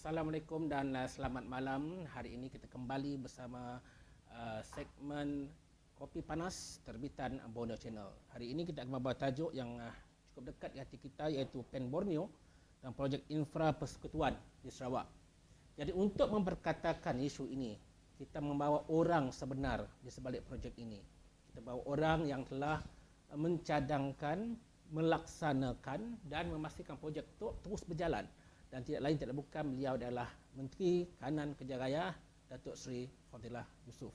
Assalamualaikum dan selamat malam. Hari ini kita kembali bersama segmen Kopi Panas terbitan Borneo Channel. Hari ini kita akan membawa tajuk yang cukup dekat di hati kita, iaitu PEN Borneo dan projek infra persekutuan di Sarawak. Jadi untuk memperkatakan isu ini, kita membawa orang sebenar di sebalik projek ini. Kita bawa orang yang telah mencadangkan, melaksanakan dan memastikan projek itu terus berjalan. Dan tidak lain tidak bukan, beliau adalah Menteri Kanan Kerja Raya, Datuk Seri Fadilah Yusof.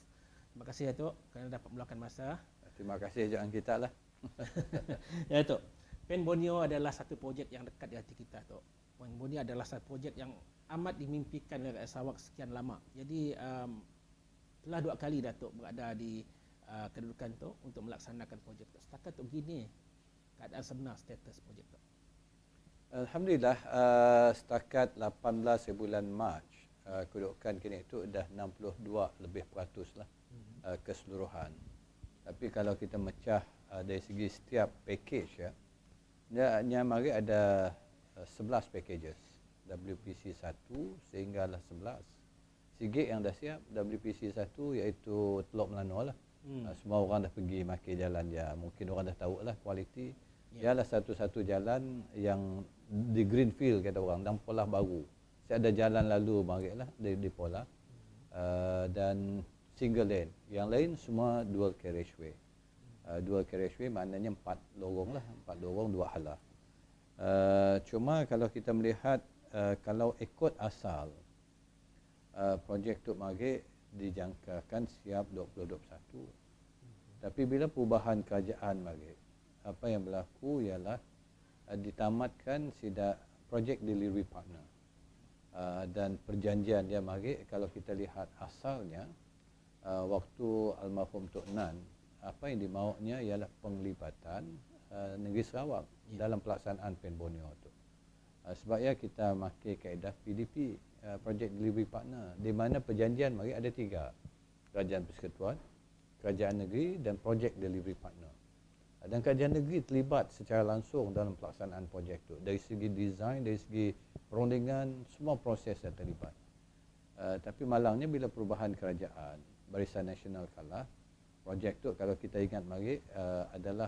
Terima kasih Datuk kerana dapat meluangkan masa. Terima kasih ajakan kita lah. Ya Datuk, PEN Borneo adalah satu projek yang dekat di hati kita Datuk. PEN Borneo adalah satu projek yang amat dimimpikan oleh rakyat Sarawak sekian lama. Jadi telah 2 kali Datuk berada di kedudukan tu untuk melaksanakan projek tu. Setakat tu begini keadaan sebenar status projek tu. Alhamdulillah, setakat 18 bulan Mac, kedudukan kini itu dah 62 lebih peratus lah keseluruhan. Tapi kalau kita mecah dari segi setiap package dia mari ada 11 packages, WPC 1 sehinggalah 11. Sikit yang dah siap, WPC 1 iaitu Teluk Melanau lah. Semua orang dah pergi makin jalan dia, mungkin orang dah tahu lah kualiti. Ialah satu-satu jalan yang di greenfield kata orang, dan pola baru. Saya ada jalan lalu marilah di pola dan single lane. Yang lain semua dual carriageway. Dual carriageway maknanya 4 lorong lah, 4 lorong 2 hala. Cuma kalau kita melihat kalau ikut asal projek Tok Magik dijangkakan siap 2021. Tapi bila perubahan kerajaan Magik, apa yang berlaku ialah ditamatkan projek delivery partner dan perjanjian dia mari. Kalau kita lihat asalnya waktu almarhum Tok Nan, apa yang dimaunya ialah penglibatan negeri Sarawak dalam pelaksanaan PEN Borneo tu. Sebabnya kita pakai kaedah PDP, projek delivery partner, di mana perjanjian mari ada 3, kerajaan persekutuan, kerajaan negeri dan projek delivery partner. Dan kerajaan negeri terlibat secara langsung dalam pelaksanaan projek itu. Dari segi desain, dari segi perundingan, semua proses yang terlibat. Tapi malangnya bila perubahan kerajaan, Barisan Nasional kalah, projek itu kalau kita ingat mari adalah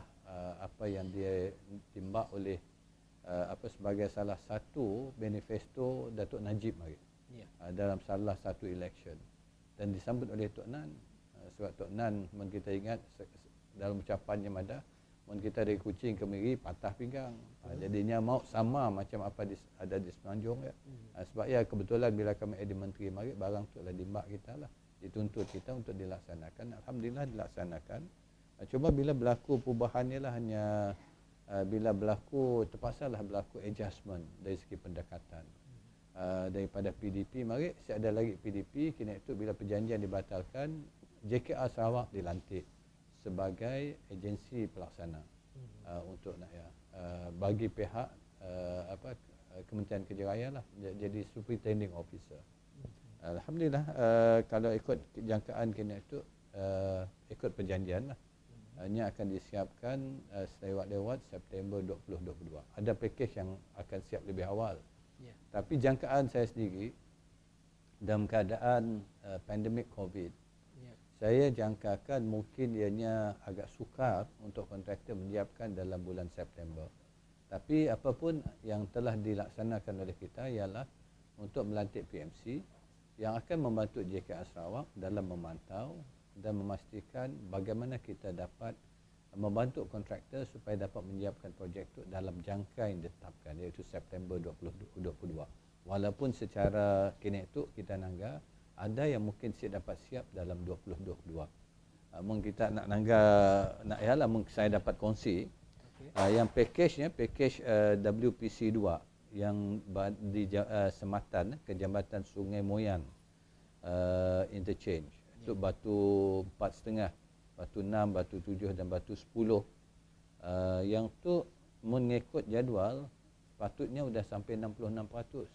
apa yang dia timbak oleh sebagai salah satu manifesto Datuk Najib mari. Dalam salah satu election. Dan disambut oleh Tok Nan. Sebab Tok Nan, kita ingat dalam ucapannya ada, kita dari Kuching ke Miri patah pinggang. Jadinya mau sama macam apa ada di Semenanjung ya. Sebab ya kebetulan bila kami ada menteri mari, barang tu lah dimbak kita lah, dituntut kita untuk dilaksanakan. Alhamdulillah dilaksanakan. Cuma bila berlaku perubahan ni lah, hanya bila berlaku terpaksalah berlaku adjustment dari segi pendekatan. Daripada PDP mari, saya ada lagi PDP, kini itu bila perjanjian dibatalkan, JKR Sarawak dilantik sebagai agensi pelaksana untuk bagi pihak Kementerian Kerja Raya lah, jadi superintending officer. Alhamdulillah, kalau ikut jangkaan kini itu ikut perjanjian lah, ini akan disiapkan selewat-lewat September 2022. Ada package yang akan siap lebih awal. Tapi jangkaan saya sendiri dalam keadaan pandemik COVID, saya jangkakan mungkin ianya agak sukar untuk kontraktor menyiapkan dalam bulan September. Tapi apapun yang telah dilaksanakan oleh kita ialah untuk melantik PMC yang akan membantu JKR Sarawak dalam memantau dan memastikan bagaimana kita dapat membantu kontraktor supaya dapat menyiapkan projek itu dalam jangka yang ditetapkan, iaitu September 2022. Walaupun secara kini itu kita nangga ada yang mungkin dapat siap dalam 2022. Mungkin kita saya dapat kongsi. Yang package WPC 2 yang di Sematan ke Jambatan Sungai Moyan interchange. Itu batu 4.5, batu 6, batu 7 dan batu 10. Yang tu mengikut jadual patutnya sudah sampai 66%.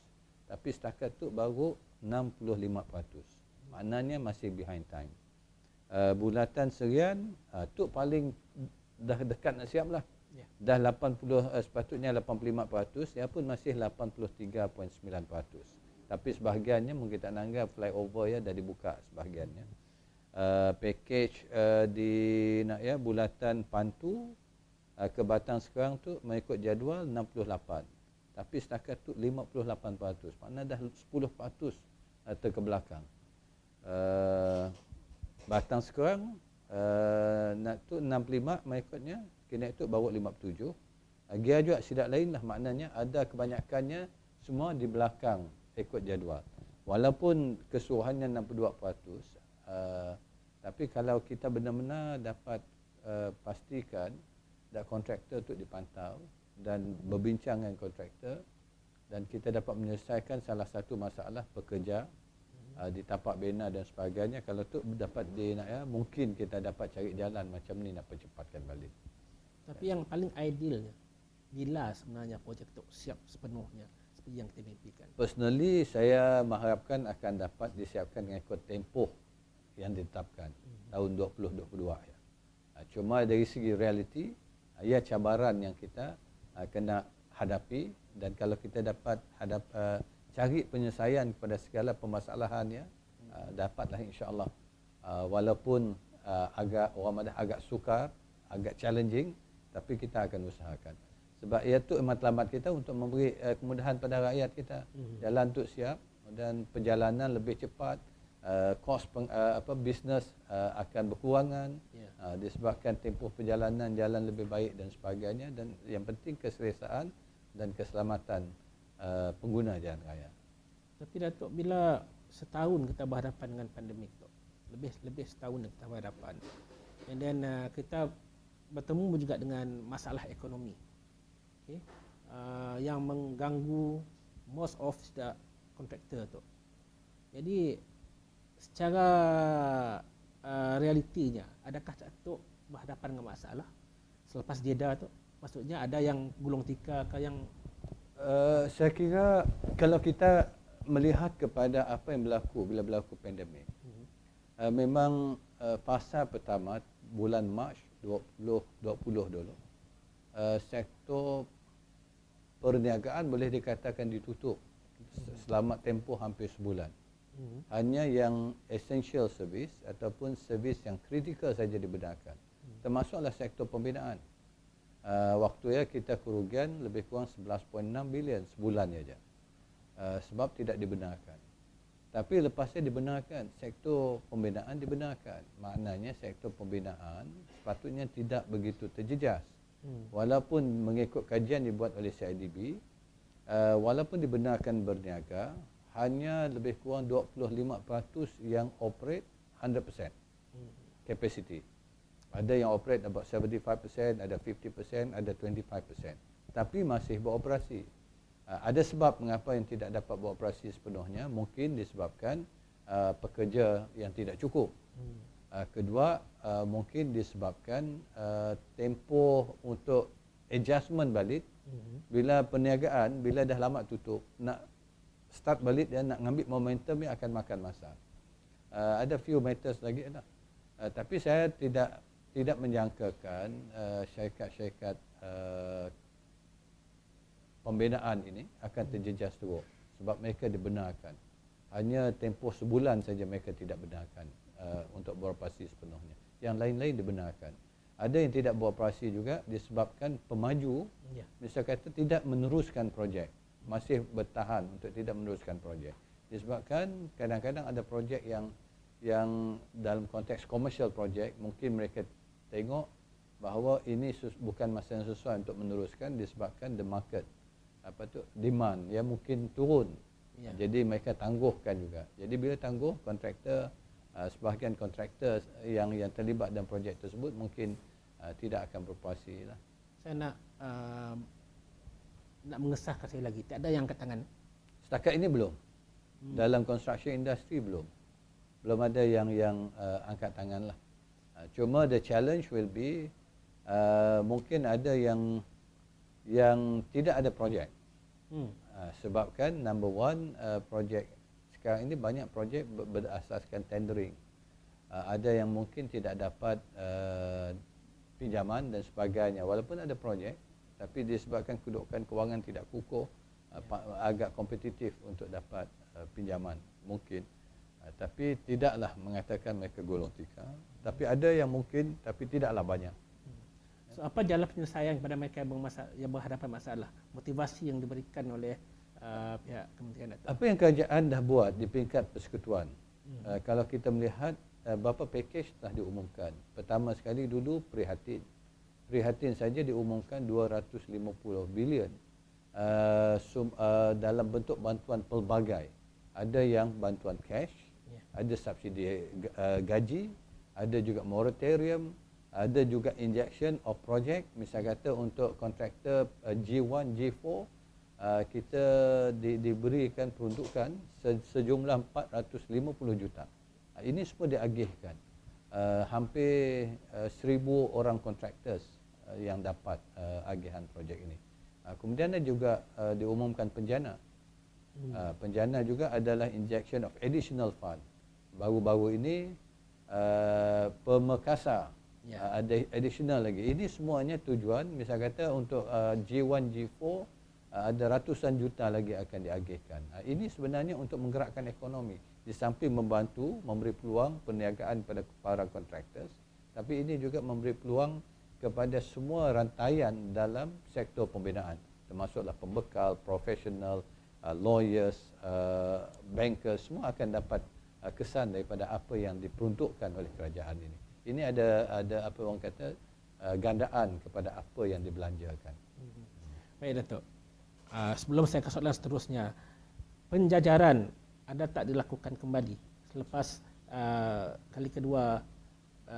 Tapi setakat tu baru 65%. Maknanya masih behind time. Bulatan serian tu paling dah dekat nak siap lah. Dah 80, sepatutnya 85%, dia pun masih 83.9%. Tapi sebahagiannya mungkin tak nangga flyover ya dah dibuka sebahagiannya. Package di nak ya bulatan Pantu ke Batang sekarang tu mengikut jadual 68. Tapi setakat tu 58%. Maknanya dah 10% terkebelakang. Batang sekarang nak tu 65 mengikutnya, kena itu bawa 57. Gear juga sidak lain lah, maknanya ada kebanyakannya semua di belakang ikut jadual. Walaupun keseluruhannya 62%, tapi kalau kita benar-benar dapat pastikan dan kontraktor tu dipantau dan berbincang dengan kontraktor dan kita dapat menyelesaikan salah satu masalah pekerja di tapak bina dan sebagainya, kalau tu dapat mungkin kita dapat cari jalan macam ni nak percepatkan balik. Tapi yang paling idealnya, bila sebenarnya projek itu siap sepenuhnya seperti yang kita mimpikan? Personally, saya mengharapkan akan dapat disiapkan mengikut tempoh yang ditetapkan tahun 2022 ya. Cuma dari segi realiti, ia cabaran yang kita kena hadapi, dan kalau kita dapat cari penyelesaian kepada segala permasalahannya, dapatlah insya-Allah. Walaupun agak sukar, agak challenging, tapi kita akan usahakan. Sebab ia tu matlamat kita untuk memberi kemudahan pada rakyat kita. Jalan tu siap dan perjalanan lebih cepat, kos bisnes akan berkurangan, disebabkan tempoh perjalanan jalan lebih baik dan sebagainya, dan yang penting keselesaan dan keselamatan pengguna jalan raya. Tapi Datuk, bila setahun kita berhadapan dengan pandemik tu, lebih setahun kita berhadapan, and then kita bertemu juga dengan masalah ekonomi, okay? Yang mengganggu most of the kontraktor tu. Jadi secara realitinya, adakah Datuk berhadapan dengan masalah selepas jeda tu? Maksudnya ada yang gulung tikar ke yang saya kira kalau kita melihat kepada apa yang berlaku bila berlaku pandemik, memang fasa pertama bulan Mac 2020 dulu, sektor perniagaan boleh dikatakan ditutup selama tempoh hampir sebulan. Hanya yang essential service ataupun servis yang kritikal saja dibenarkan, termasuklah sektor pembinaan. Waktu ya kita kerugian lebih kurang 11.6 bilion sebulan saja, sebab tidak dibenarkan. Tapi lepasnya dibenarkan, sektor pembinaan dibenarkan. Maknanya sektor pembinaan sepatutnya tidak begitu terjejas. Walaupun mengikut kajian dibuat oleh CIDB, walaupun dibenarkan berniaga, hanya lebih kurang 25% yang operate 100% capacity. Ada yang operate about 75%, ada 50%, ada 25%. Tapi masih beroperasi. Ada sebab mengapa yang tidak dapat beroperasi sepenuhnya, mungkin disebabkan pekerja yang tidak cukup. Kedua, mungkin disebabkan tempoh untuk adjustment balik. Bila perniagaan, bila dah lama tutup, nak start balik dan nak ngambil momentum yang akan makan masa. Ada few matters lagi lah. Tapi saya tidak menjangkakan syarikat-syarikat pembinaan ini akan terjejas teruk sebab mereka dibenarkan. Hanya tempoh sebulan saja mereka tidak benarkan untuk beroperasi sepenuhnya. Yang lain-lain dibenarkan. Ada yang tidak beroperasi juga disebabkan pemaju, misalnya kata tidak meneruskan projek, masih bertahan untuk tidak meneruskan projek. Disebabkan kadang-kadang ada projek yang dalam konteks commercial project, mungkin mereka tengok bahawa ini bukan masa yang sesuai untuk meneruskan disebabkan the market demand yang mungkin turun. Jadi mereka tangguhkan juga. Jadi bila tangguh, kontraktor, sebahagian kontraktor yang terlibat dalam projek tersebut mungkin tidak akan beroperasi lah. Saya nak mengesahkan sekali lagi, tak ada yang angkat tangan. Setakat ini belum. Dalam construction industry belum ada yang angkat tangan lah. Cuma the challenge will be mungkin ada yang tidak ada projek. Sebabkan number one, projek sekarang ini banyak projek berasaskan tendering. Ada yang mungkin tidak dapat pinjaman dan sebagainya. Walaupun ada projek, tapi disebabkan kedudukan kewangan tidak kukuh, agak kompetitif untuk dapat pinjaman mungkin. Tapi tidaklah mengatakan mereka golong tiga. Tapi ada yang mungkin, tapi tidaklah banyak. So, apa jalan penyelesaian kepada mereka yang berhadapan masalah? Motivasi yang diberikan oleh pihak Kementerian Datuk? Apa yang kerajaan dah buat di peringkat persekutuan? Kalau kita melihat beberapa pakej telah diumumkan. Pertama sekali dulu prihatin. Prihatin saja diumumkan 250 bilion dalam bentuk bantuan pelbagai. Ada yang bantuan cash, ada subsidi gaji, ada juga moratorium, ada juga injection of project. Misal kata untuk kontraktor G1, G4, kita diberikan peruntukan sejumlah 450 juta. Ini semua diagihkan. Hampir 1,000 orang contractors yang dapat agihan projek ini. Kemudian ada juga diumumkan penjana. Penjana juga adalah injection of additional fund. Baru-baru ini Pemekasa ada additional lagi. Ini semuanya tujuan, misal kata untuk G1, G4 ada ratusan juta lagi akan diagihkan. Ini sebenarnya untuk menggerakkan ekonomi. Di samping membantu, memberi peluang perniagaan pada para contractors, tapi ini juga memberi peluang kepada semua rantaian dalam sektor pembinaan, termasuklah pembekal, profesional, lawyers, bankers, semua akan dapat kesan daripada apa yang diperuntukkan oleh kerajaan ini. Ini ada apa orang kata gandaan kepada apa yang dibelanjakan. Baik Datuk. Sebelum saya ke soalan seterusnya, penjajaran ada tak dilakukan kembali selepas kali kedua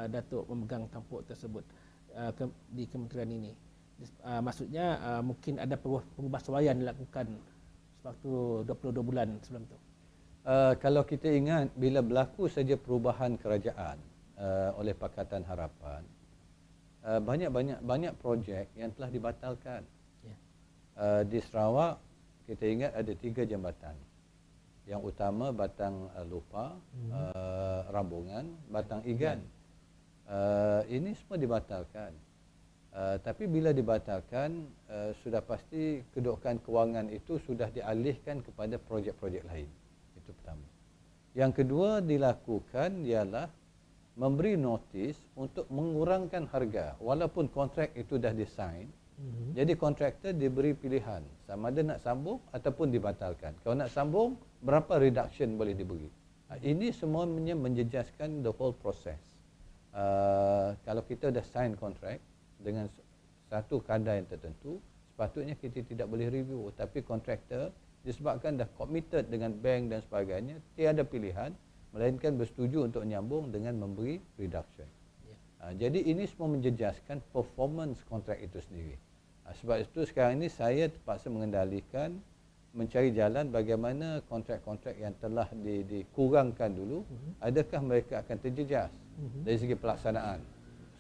Datuk memegang tampuk tersebut di kementerian ini? Maksudnya mungkin ada perubahsuaian dilakukan sewaktu 22 bulan sebelum itu. Kalau kita ingat, bila berlaku saja perubahan kerajaan oleh Pakatan Harapan, banyak projek yang telah dibatalkan. Di Sarawak, kita ingat ada 3 jambatan. Yang utama Batang Lupa, Rambungan, Batang Igan. Ini semua dibatalkan. Tapi bila dibatalkan, sudah pasti kedudukan kewangan itu sudah dialihkan kepada projek-projek lain. Itu pertama. Yang kedua dilakukan ialah memberi notis untuk mengurangkan harga walaupun kontrak itu dah disign. Jadi kontraktor diberi pilihan sama ada nak sambung ataupun dibatalkan. Kalau nak sambung, berapa reduction boleh diberi. Ini semuanya menjejaskan the whole process. Kalau kita dah sign kontrak dengan satu kadar yang tertentu, sepatutnya kita tidak boleh review. Tapi kontraktor disebabkan dah committed dengan bank dan sebagainya, tiada pilihan melainkan bersetuju untuk menyambung dengan memberi reduction. Jadi ini semua menjejaskan performance kontrak itu sendiri. Sebab itu sekarang ini saya terpaksa mengendalikan, mencari jalan bagaimana kontrak-kontrak yang telah dikurangkan dulu, adakah mereka akan terjejas dari segi pelaksanaan.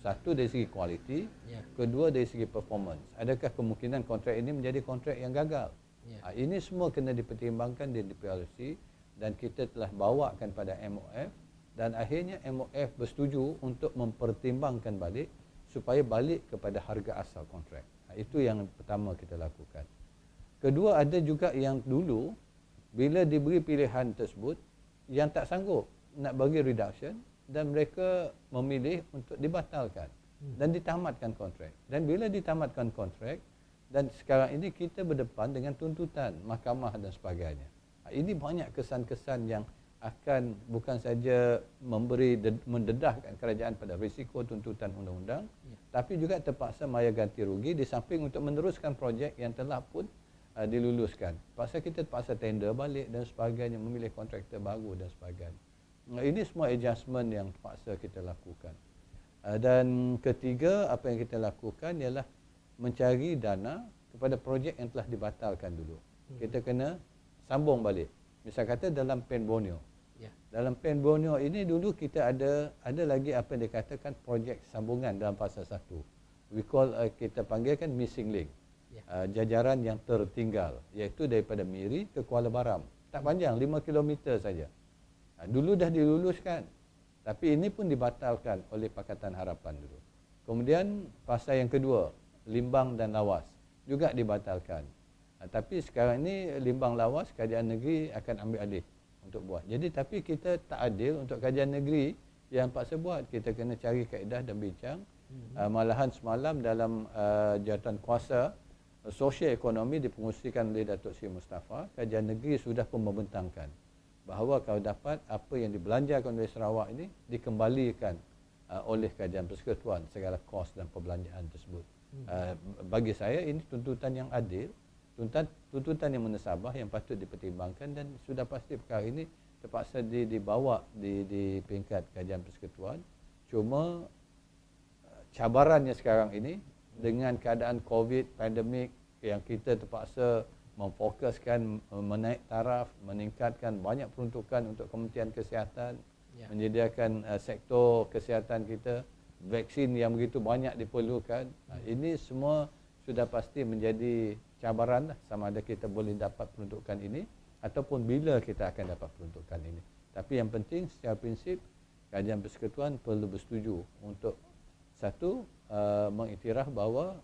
Satu, dari segi kualiti, kedua, dari segi performance. Adakah kemungkinan kontrak ini menjadi kontrak yang gagal? Ini semua kena dipertimbangkan dan dievaluasi, dan kita telah bawakan pada MOF, dan akhirnya MOF bersetuju untuk mempertimbangkan balik supaya balik kepada harga asal kontrak. Itu yang pertama kita lakukan. Kedua, ada juga yang dulu bila diberi pilihan tersebut yang tak sanggup nak bagi reduction dan mereka memilih untuk dibatalkan dan ditamatkan kontrak. Dan bila ditamatkan kontrak, dan sekarang ini kita berdepan dengan tuntutan mahkamah dan sebagainya. Ini banyak kesan-kesan yang akan bukan saja mendedahkan kerajaan pada risiko tuntutan undang-undang, tapi juga terpaksa bayar ganti rugi di samping untuk meneruskan projek yang telah pun diluluskan. Kita terpaksa tender balik dan sebagainya, memilih kontraktor baru dan sebagainya. Ini semua adjustment yang terpaksa kita lakukan. Dan ketiga, apa yang kita lakukan ialah mencari dana kepada projek yang telah dibatalkan dulu. Kita kena sambung balik. Misal kata dalam Pen Borneo. Dalam Pen Borneo ini dulu kita ada lagi apa yang dikatakan projek sambungan dalam fasa 1. Kita panggilkan missing link. Jajaran yang tertinggal, iaitu daripada Miri ke Kuala Baram. Tak panjang, 5 km saja. Dulu dah diluluskan. Tapi ini pun dibatalkan oleh Pakatan Harapan dulu. Kemudian fasa yang kedua, Limbang dan Lawas juga dibatalkan. Tapi sekarang ni limbang lawas kerajaan negeri akan ambil alih untuk buat. Jadi tapi kita tak adil untuk kerajaan negeri yang paksa buat. Kita kena cari kaedah dan bincang. Malahan semalam dalam jawatan kuasa sosial ekonomi dipengusikan oleh Datuk Seri Mustafa, kerajaan negeri sudah pun membentangkan bahawa kalau dapat apa yang dibelanjakan oleh Sarawak ini dikembalikan oleh kerajaan persekutuan segala kos dan perbelanjaan tersebut. Bagi saya ini tuntutan yang adil, tuntutan yang menasabah yang patut dipertimbangkan, dan sudah pasti perkara ini terpaksa dibawa di peringkat kerajaan persekutuan. Cuma cabarannya sekarang ini dengan keadaan COVID, pandemik, yang kita terpaksa memfokuskan menaik taraf, meningkatkan banyak peruntukan untuk Kementerian Kesihatan, menyediakan sektor kesihatan kita, vaksin yang begitu banyak diperlukan. Ini semua sudah pasti menjadi cabaran lah, sama ada kita boleh dapat peruntukan ini ataupun bila kita akan dapat peruntukan ini. Tapi yang penting secara prinsip kerajaan persekutuan perlu bersetuju untuk satu, mengiktiraf bahawa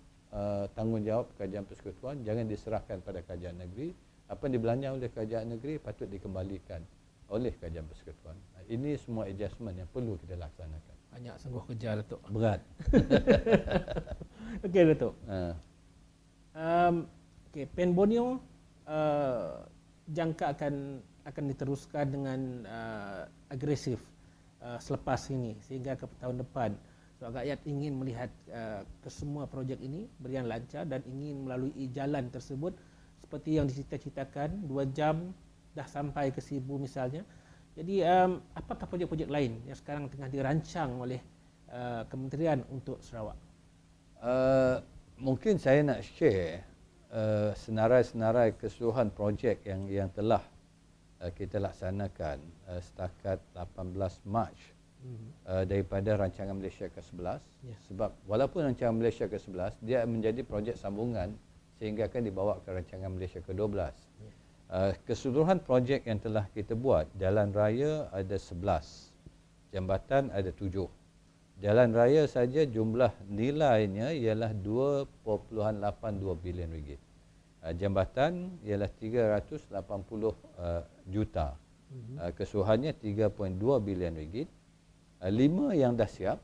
tanggungjawab kerajaan persekutuan jangan diserahkan pada kerajaan negeri. Apa yang dibelanjakan oleh kerajaan negeri patut dikembalikan oleh kerajaan persekutuan. Ini semua adjustment yang perlu kita laksanakan. Banyak sungguh kerja, Datuk. Berat. Okey, Datuk. Okey, Pen Borneo jangka akan diteruskan dengan agresif selepas ini sehingga ke tahun depan. So, rakyat ingin melihat kesemua projek ini berjalan lancar dan ingin melalui jalan tersebut seperti yang dicita-citakan 2 jam dah sampai ke Sibu misalnya. Jadi apakah projek-projek lain yang sekarang tengah dirancang oleh kementerian untuk Sarawak? Mungkin saya nak share senarai-senarai keseluruhan projek yang telah kita laksanakan setakat 18 Mac daripada rancangan Malaysia ke-11. Sebab walaupun rancangan Malaysia ke-11 dia menjadi projek sambungan sehingga akan dibawa ke rancangan Malaysia ke-12. Keseluruhan projek yang telah kita buat, jalan raya ada 11, jambatan ada 7. Jalan raya saja jumlah nilainya ialah 2.82 bilion ringgit. Jambatan ialah 380 juta. Keseluruhannya 3.2 bilion ringgit. 5 yang dah siap,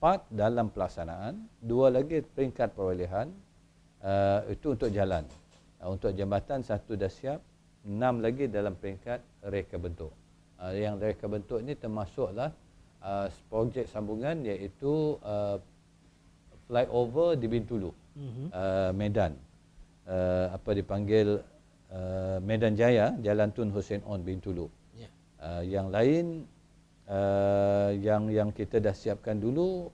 4 dalam pelaksanaan, 2 lagi peringkat perolehan. Itu untuk jalan. Untuk jambatan 1 dah siap, 6 lagi dalam peringkat reka bentuk. Yang reka bentuk ini termasuklah projek sambungan iaitu flyover di Bintulu, Medan, apa dipanggil Medan Jaya, Jalan Tun Hussein On Bintulu. Yang lain yang kita dah siapkan dulu,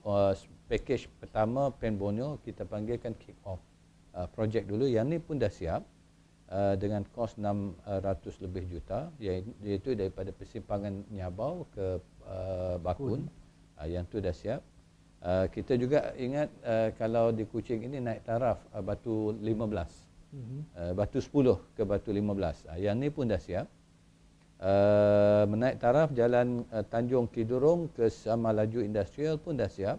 package pertama Pen Borneo kita panggilkan kick off projek dulu. Yang ni pun dah siap dengan kos 600 lebih juta, iaitu daripada persimpangan Nyabau ke Bakun. Yang tu dah siap. Kita juga ingat kalau di Kuching ini naik taraf Batu 15, Batu 10 ke Batu 15. Yang ni pun dah siap. Menaik taraf jalan Tanjung Kidurong ke Sama Laju Industrial pun dah siap.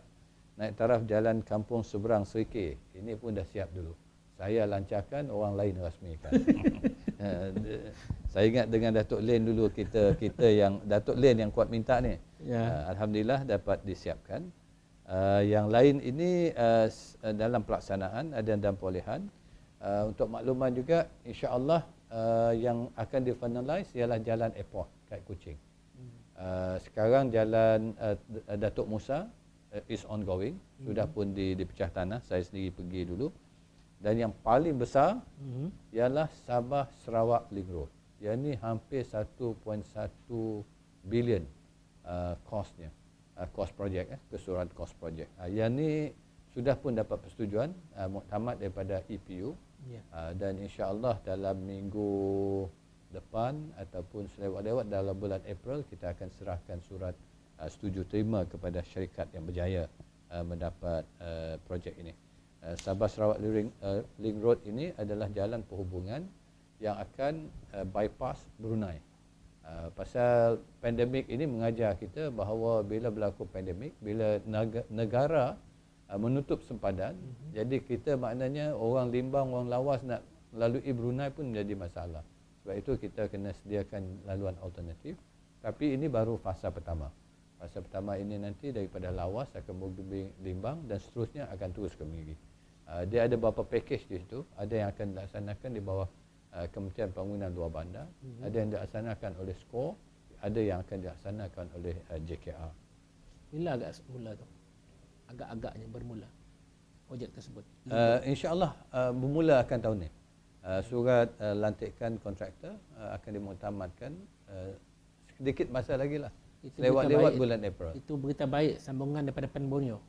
Naik taraf jalan Kampung Seberang Serikir, ini pun dah siap dulu. Saya lancarkan, orang lain rasmikan. Saya ingat dengan Datuk Len dulu, kita yang Datuk Len yang kuat minta ni. Alhamdulillah dapat disiapkan. Yang lain ini dalam pelaksanaan, ada dalam perolehan. Untuk makluman juga, insya-Allah yang akan di-finalize ialah jalan airport kat Kuching. Sekarang jalan Datuk Musa is ongoing, sudah pun dipecah tanah, saya sendiri pergi dulu. Dan yang paling besar ialah Sabah Sarawak Link Road. Yang ni hampir 1.1 bilion kosnya, kos projek, keseluruhan kos projek. Yang ni sudah pun dapat persetujuan muktamad daripada EPU. Dan insya-Allah dalam minggu depan ataupun selewat-lewat dalam bulan April kita akan serahkan surat setuju terima kepada syarikat yang berjaya mendapat projek ini. Sabah Sarawak Link Road ini adalah jalan perhubungan yang akan bypass Brunei. Pasal pandemik ini mengajar kita bahawa bila berlaku pandemik, bila negara menutup sempadan, jadi kita maknanya orang Limbang, orang Lawas nak melalui Brunei pun menjadi masalah. Sebab itu kita kena sediakan laluan alternatif. Tapi ini baru fasa pertama. Fasa pertama ini nanti daripada Lawas akan pergi Limbang dan seterusnya akan terus ke Miri. Dia ada beberapa package di situ. Ada yang akan dilaksanakan di bawah Kementerian Pembangunan Luar Bandar. Ada yang dilaksanakan oleh SCORE. Ada yang akan dilaksanakan oleh JKR. Bila agak semula tu? Agak-agaknya bermula projek tersebut. InsyaAllah bermula akan tahun ini. Surat lantikan kontraktor akan dimuktamadkan sedikit masa lagi lah. Lewat bulan April. Itu berita baik sambungan daripada Pen Borneo.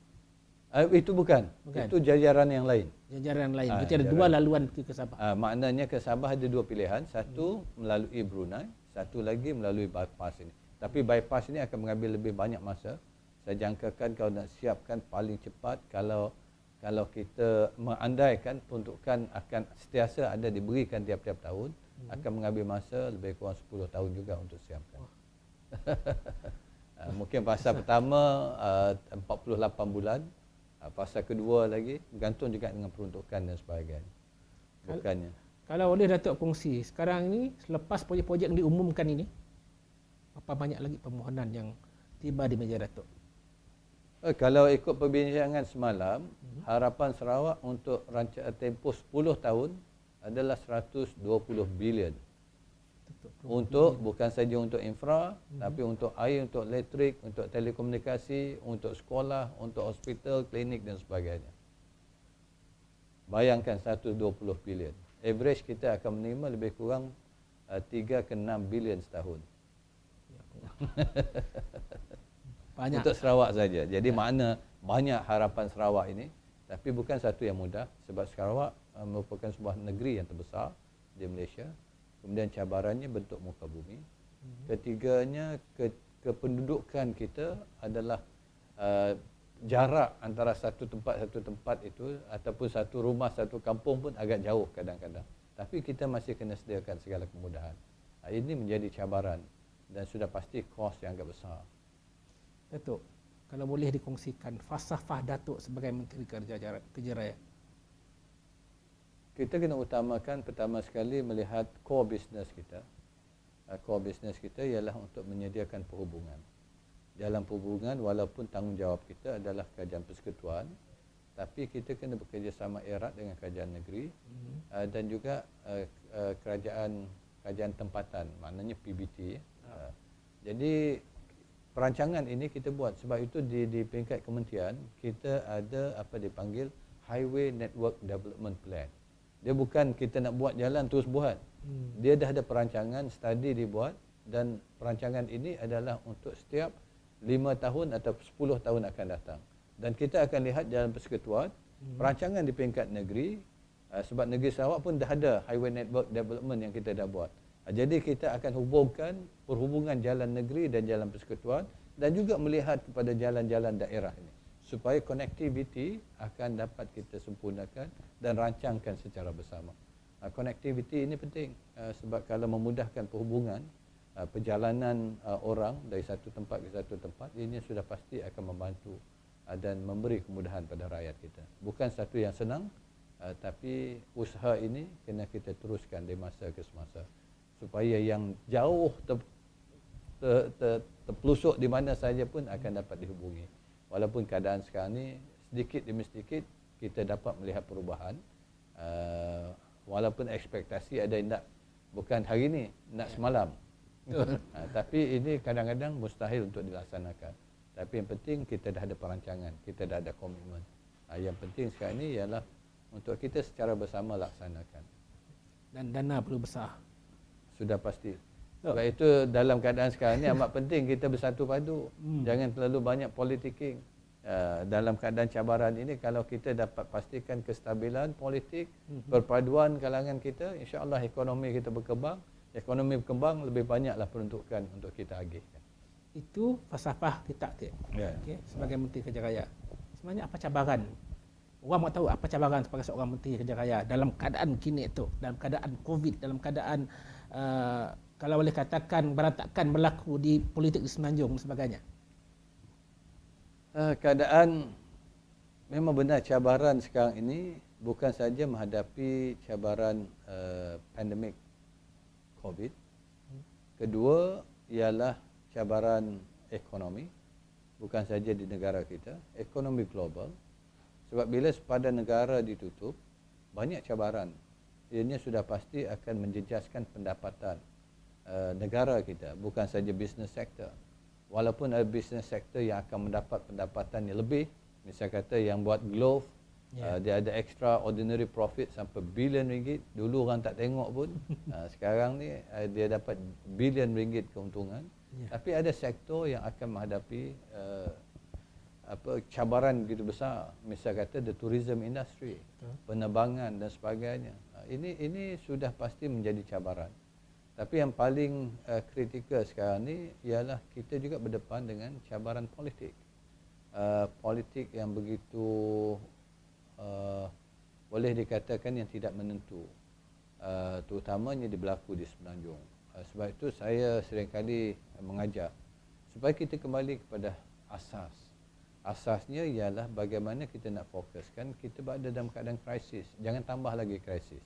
Itu bukan. Itu jajaran yang lain. Jajaran lain. Berarti ada dua laluan ke Sabah. Maknanya ke Sabah ada dua pilihan. Satu melalui Brunei, satu lagi melalui bypass ini. Tapi bypass ini akan mengambil lebih banyak masa. Saya jangkakan kalau nak siapkan paling cepat kalau kita mengandaikan peruntukan akan sentiasa ada diberikan tiap-tiap tahun, akan mengambil masa lebih kurang 10 tahun juga untuk siapkan. Mungkin fasa pertama 48 bulan, fasa kedua lagi bergantung juga dengan peruntukan dan sebagainya. Bukannya. Kalau boleh Datuk kongsi, sekarang ini selepas projek-projek yang diumumkan ini, apa banyak lagi permohonan yang tiba di meja Datuk? Kalau ikut perbincangan semalam, harapan Sarawak untuk rancangan tempoh 10 tahun adalah 120 bilion. Untuk bukan saja untuk infra, tapi untuk air, untuk elektrik, untuk telekomunikasi, untuk sekolah, untuk hospital, klinik dan sebagainya. Bayangkan 120 bilion. Average kita akan menerima lebih kurang 3 ke 6 bilion setahun. Banyak. Untuk Sarawak saja. Jadi makna banyak harapan Sarawak ini, tapi bukan satu yang mudah sebab Sarawak merupakan sebuah negeri yang terbesar di Malaysia. Kemudian cabarannya bentuk muka bumi. Ketiganya kependudukan kita adalah jarak antara satu tempat itu ataupun satu rumah, satu kampung pun agak jauh kadang-kadang. Tapi kita masih kena sediakan segala kemudahan. Ini menjadi cabaran dan sudah pasti kos yang agak besar. Datuk, kalau boleh dikongsikan falsafah Datuk sebagai Menteri Kerja Raya. Kita kena utamakan pertama sekali melihat core business kita. Core business kita ialah untuk menyediakan perhubungan. Dalam perhubungan, walaupun tanggungjawab kita adalah kerajaan persekutuan, tapi kita kena bekerjasama erat dengan kerajaan negeri dan juga kerajaan tempatan, maknanya PBT. Jadi perancangan ini kita buat sebab itu di peringkat kementerian kita ada apa dipanggil Highway Network Development Plan. Dia bukan kita nak buat jalan terus buat. Dia dah ada perancangan, study dibuat dan perancangan ini adalah untuk setiap 5 tahun atau 10 tahun akan datang. Dan kita akan lihat dalam persekutuan perancangan di peringkat negeri sebab negeri Sarawak pun dah ada Highway Network Development yang kita dah buat. Jadi kita akan hubungkan perhubungan jalan negeri dan jalan persekutuan dan juga melihat kepada jalan-jalan daerah ini supaya connectivity akan dapat kita sempurnakan dan rancangkan secara bersama. Connectivity ini penting sebab kalau memudahkan perhubungan perjalanan orang dari satu tempat ke satu tempat, ini sudah pasti akan membantu dan memberi kemudahan pada rakyat kita. Bukan satu yang senang, tapi usaha ini kena kita teruskan dari masa ke semasa supaya yang jauh terpelusuk di mana saja pun akan dapat dihubungi. Walaupun keadaan sekarang ni sedikit demi sedikit kita dapat melihat perubahan. Walaupun ekspektasi ada yang nak bukan hari ini, nak semalam. Tapi ini kadang-kadang mustahil untuk dilaksanakan. Tapi yang penting kita dah ada perancangan, kita dah ada komitmen. Yang penting sekarang ini ialah untuk kita secara bersama laksanakan. Dan dana perlu besar. Sudah pasti. Sebab itu dalam keadaan sekarang ni amat penting kita bersatu padu. Jangan terlalu banyak politicking. Dalam keadaan cabaran ini kalau kita dapat pastikan kestabilan politik, perpaduan kalangan kita, insya-Allah ekonomi kita berkembang. Ekonomi berkembang, lebih banyaklah peruntukan untuk kita agihkan. Itu falsafah kita okay, sebagai Menteri Kerja Raya. Sebenarnya apa cabaran? Orang mahu tahu apa cabaran sebagai seorang Menteri Kerja Raya dalam keadaan kini itu, dalam keadaan COVID, dalam keadaan kalau boleh katakan berantakan berlaku di politik di Semenanjung dan sebagainya. Keadaan memang benar cabaran sekarang ini bukan saja menghadapi cabaran pandemik COVID. Kedua ialah cabaran ekonomi, bukan saja di negara kita, ekonomi global. Sebab bila sepadan negara ditutup, banyak cabaran. Ianya sudah pasti akan menjejaskan pendapatan negara kita, bukan saja business sector. Walaupun ada business sector yang akan mendapat pendapatan yang lebih, misal kata yang buat glove, dia ada extraordinary profit sampai bilion ringgit. Dulu orang tak tengok pun. Sekarang ni dia dapat bilion ringgit keuntungan. Tapi ada sektor yang akan menghadapi cabaran begitu besar. Misal kata the tourism industry, penerbangan dan sebagainya. Ini sudah pasti menjadi cabaran. Tapi yang paling kritikal sekarang ni ialah kita juga berdepan dengan cabaran politik. Politik yang begitu boleh dikatakan yang tidak menentu, terutamanya berlaku di Semenanjung. Sebab itu saya seringkali mengajak supaya kita kembali kepada asas. Asasnya ialah bagaimana kita nak fokuskan kita berada dalam keadaan krisis. Jangan tambah lagi krisis.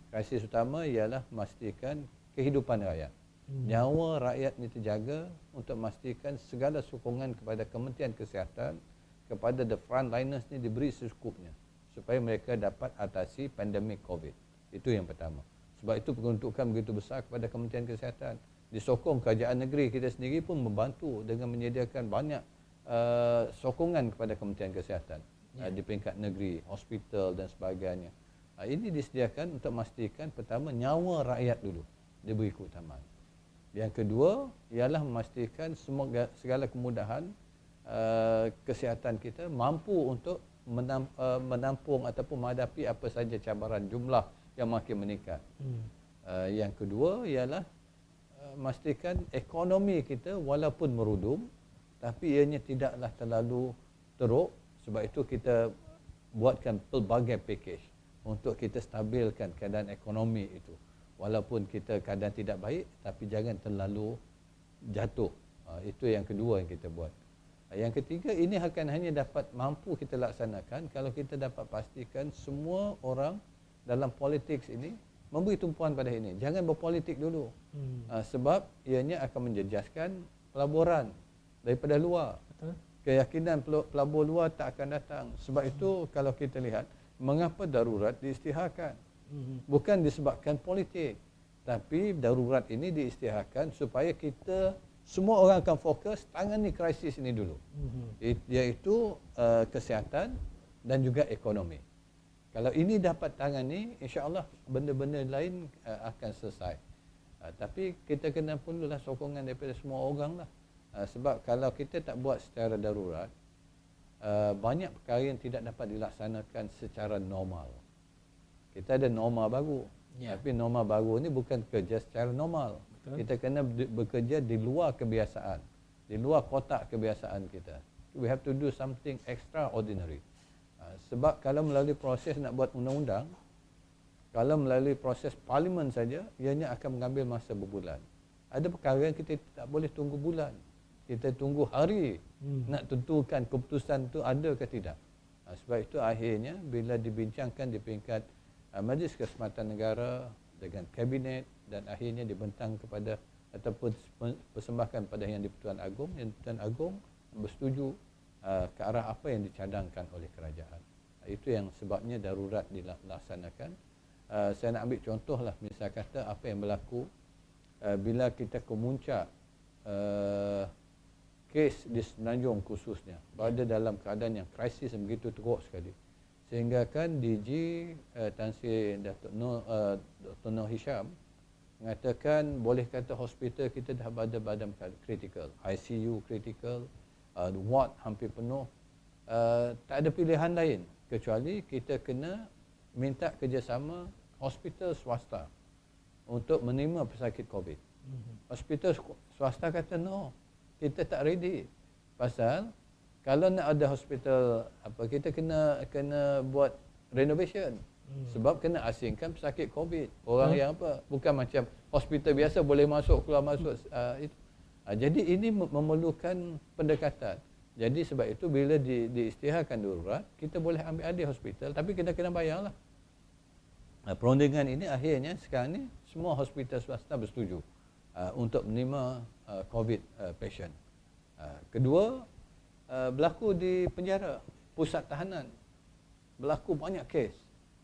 Krisis utama ialah memastikan kehidupan rakyat. Nyawa rakyat ini terjaga untuk memastikan segala sokongan kepada Kementerian Kesihatan, kepada the frontliners ni diberi secukupnya supaya mereka dapat atasi pandemik COVID. Itu yang pertama. Sebab itu peruntukan begitu besar kepada Kementerian Kesihatan. Disokong kerajaan negeri kita sendiri pun membantu dengan menyediakan banyak sokongan kepada Kementerian Kesihatan di peringkat negeri, hospital dan sebagainya. Ini disediakan untuk memastikan pertama nyawa rakyat dulu diberi keutamaan. Yang kedua ialah memastikan segala kemudahan kesihatan kita mampu untuk menampung ataupun menghadapi apa saja cabaran jumlah yang makin meningkat. Yang kedua ialah memastikan ekonomi kita walaupun merudum tapi ianya tidaklah terlalu teruk. Sebab itu kita buatkan pelbagai package untuk kita stabilkan keadaan ekonomi itu. Walaupun kita keadaan tidak baik tapi jangan terlalu jatuh. Itu yang kedua yang kita buat. Yang ketiga, ini akan hanya dapat mampu kita laksanakan kalau kita dapat pastikan semua orang dalam politik ini memberi tumpuan pada ini. Jangan berpolitik dulu. Sebab ianya akan menjejaskan pelaburan daripada luar. Betul. Keyakinan pelabur luar tak akan datang. Sebab itu kalau kita lihat mengapa darurat diisytiharkan. Bukan disebabkan politik, tapi darurat ini diisytiharkan supaya kita semua orang akan fokus tangani krisis ini dulu, iaitu kesihatan dan juga ekonomi. Kalau ini dapat tangani, insya-Allah benda-benda lain akan selesai. Tapi kita kena perlulah sokongan daripada semua orang lah. Sebab kalau kita tak buat secara darurat, banyak perkara yang tidak dapat dilaksanakan secara normal. Kita ada norma baru, tapi norma baru ni bukan kerja secara normal. Kita kena bekerja di luar kebiasaan, di luar kotak kebiasaan kita. We have to do something extraordinary. Sebab kalau melalui proses nak buat undang-undang, kalau melalui proses parlimen saja, ianya akan mengambil masa berbulan. Ada perkara yang kita tak boleh tunggu bulan. Kita tunggu hari nak tentukan keputusan itu ada ke tidak. Sebab itu akhirnya bila dibincangkan di peringkat Majlis Keselamatan Negara dengan Kabinet dan akhirnya dibentang kepada ataupun persembahkan pada Yang di-Pertuan Agong, Yang di-Pertuan Agong bersetuju ke arah apa yang dicadangkan oleh kerajaan. Itu yang sebabnya darurat dilaksanakan. Saya nak ambil contohlah, misal kata apa yang berlaku bila kita kemuncak kes di Semenanjung khususnya berada dalam keadaan yang krisis yang begitu teruk sekali. Sehingga kan DG Tan Sri Datuk Nur Hisham mengatakan boleh kata hospital kita dah berada dalam kritikal, ICU kritikal, ward hampir penuh. Tak ada pilihan lain kecuali kita kena minta kerjasama hospital swasta untuk menerima pesakit COVID. Hospital swasta kata no, kita tak ready. Pasal kalau nak ada hospital kita kena buat renovation. Sebab kena asingkan pesakit COVID. Orang yang bukan macam hospital biasa boleh masuk keluar masuk. Jadi ini memerlukan pendekatan. Jadi sebab itu bila diisytiharkan darurat, kita boleh ambil alih hospital tapi kita kena bayarlah. Perundingan ini akhirnya sekarang ni semua hospital swasta bersetuju untuk menerima COVID patient. Kedua, berlaku di penjara, pusat tahanan. Berlaku banyak kes.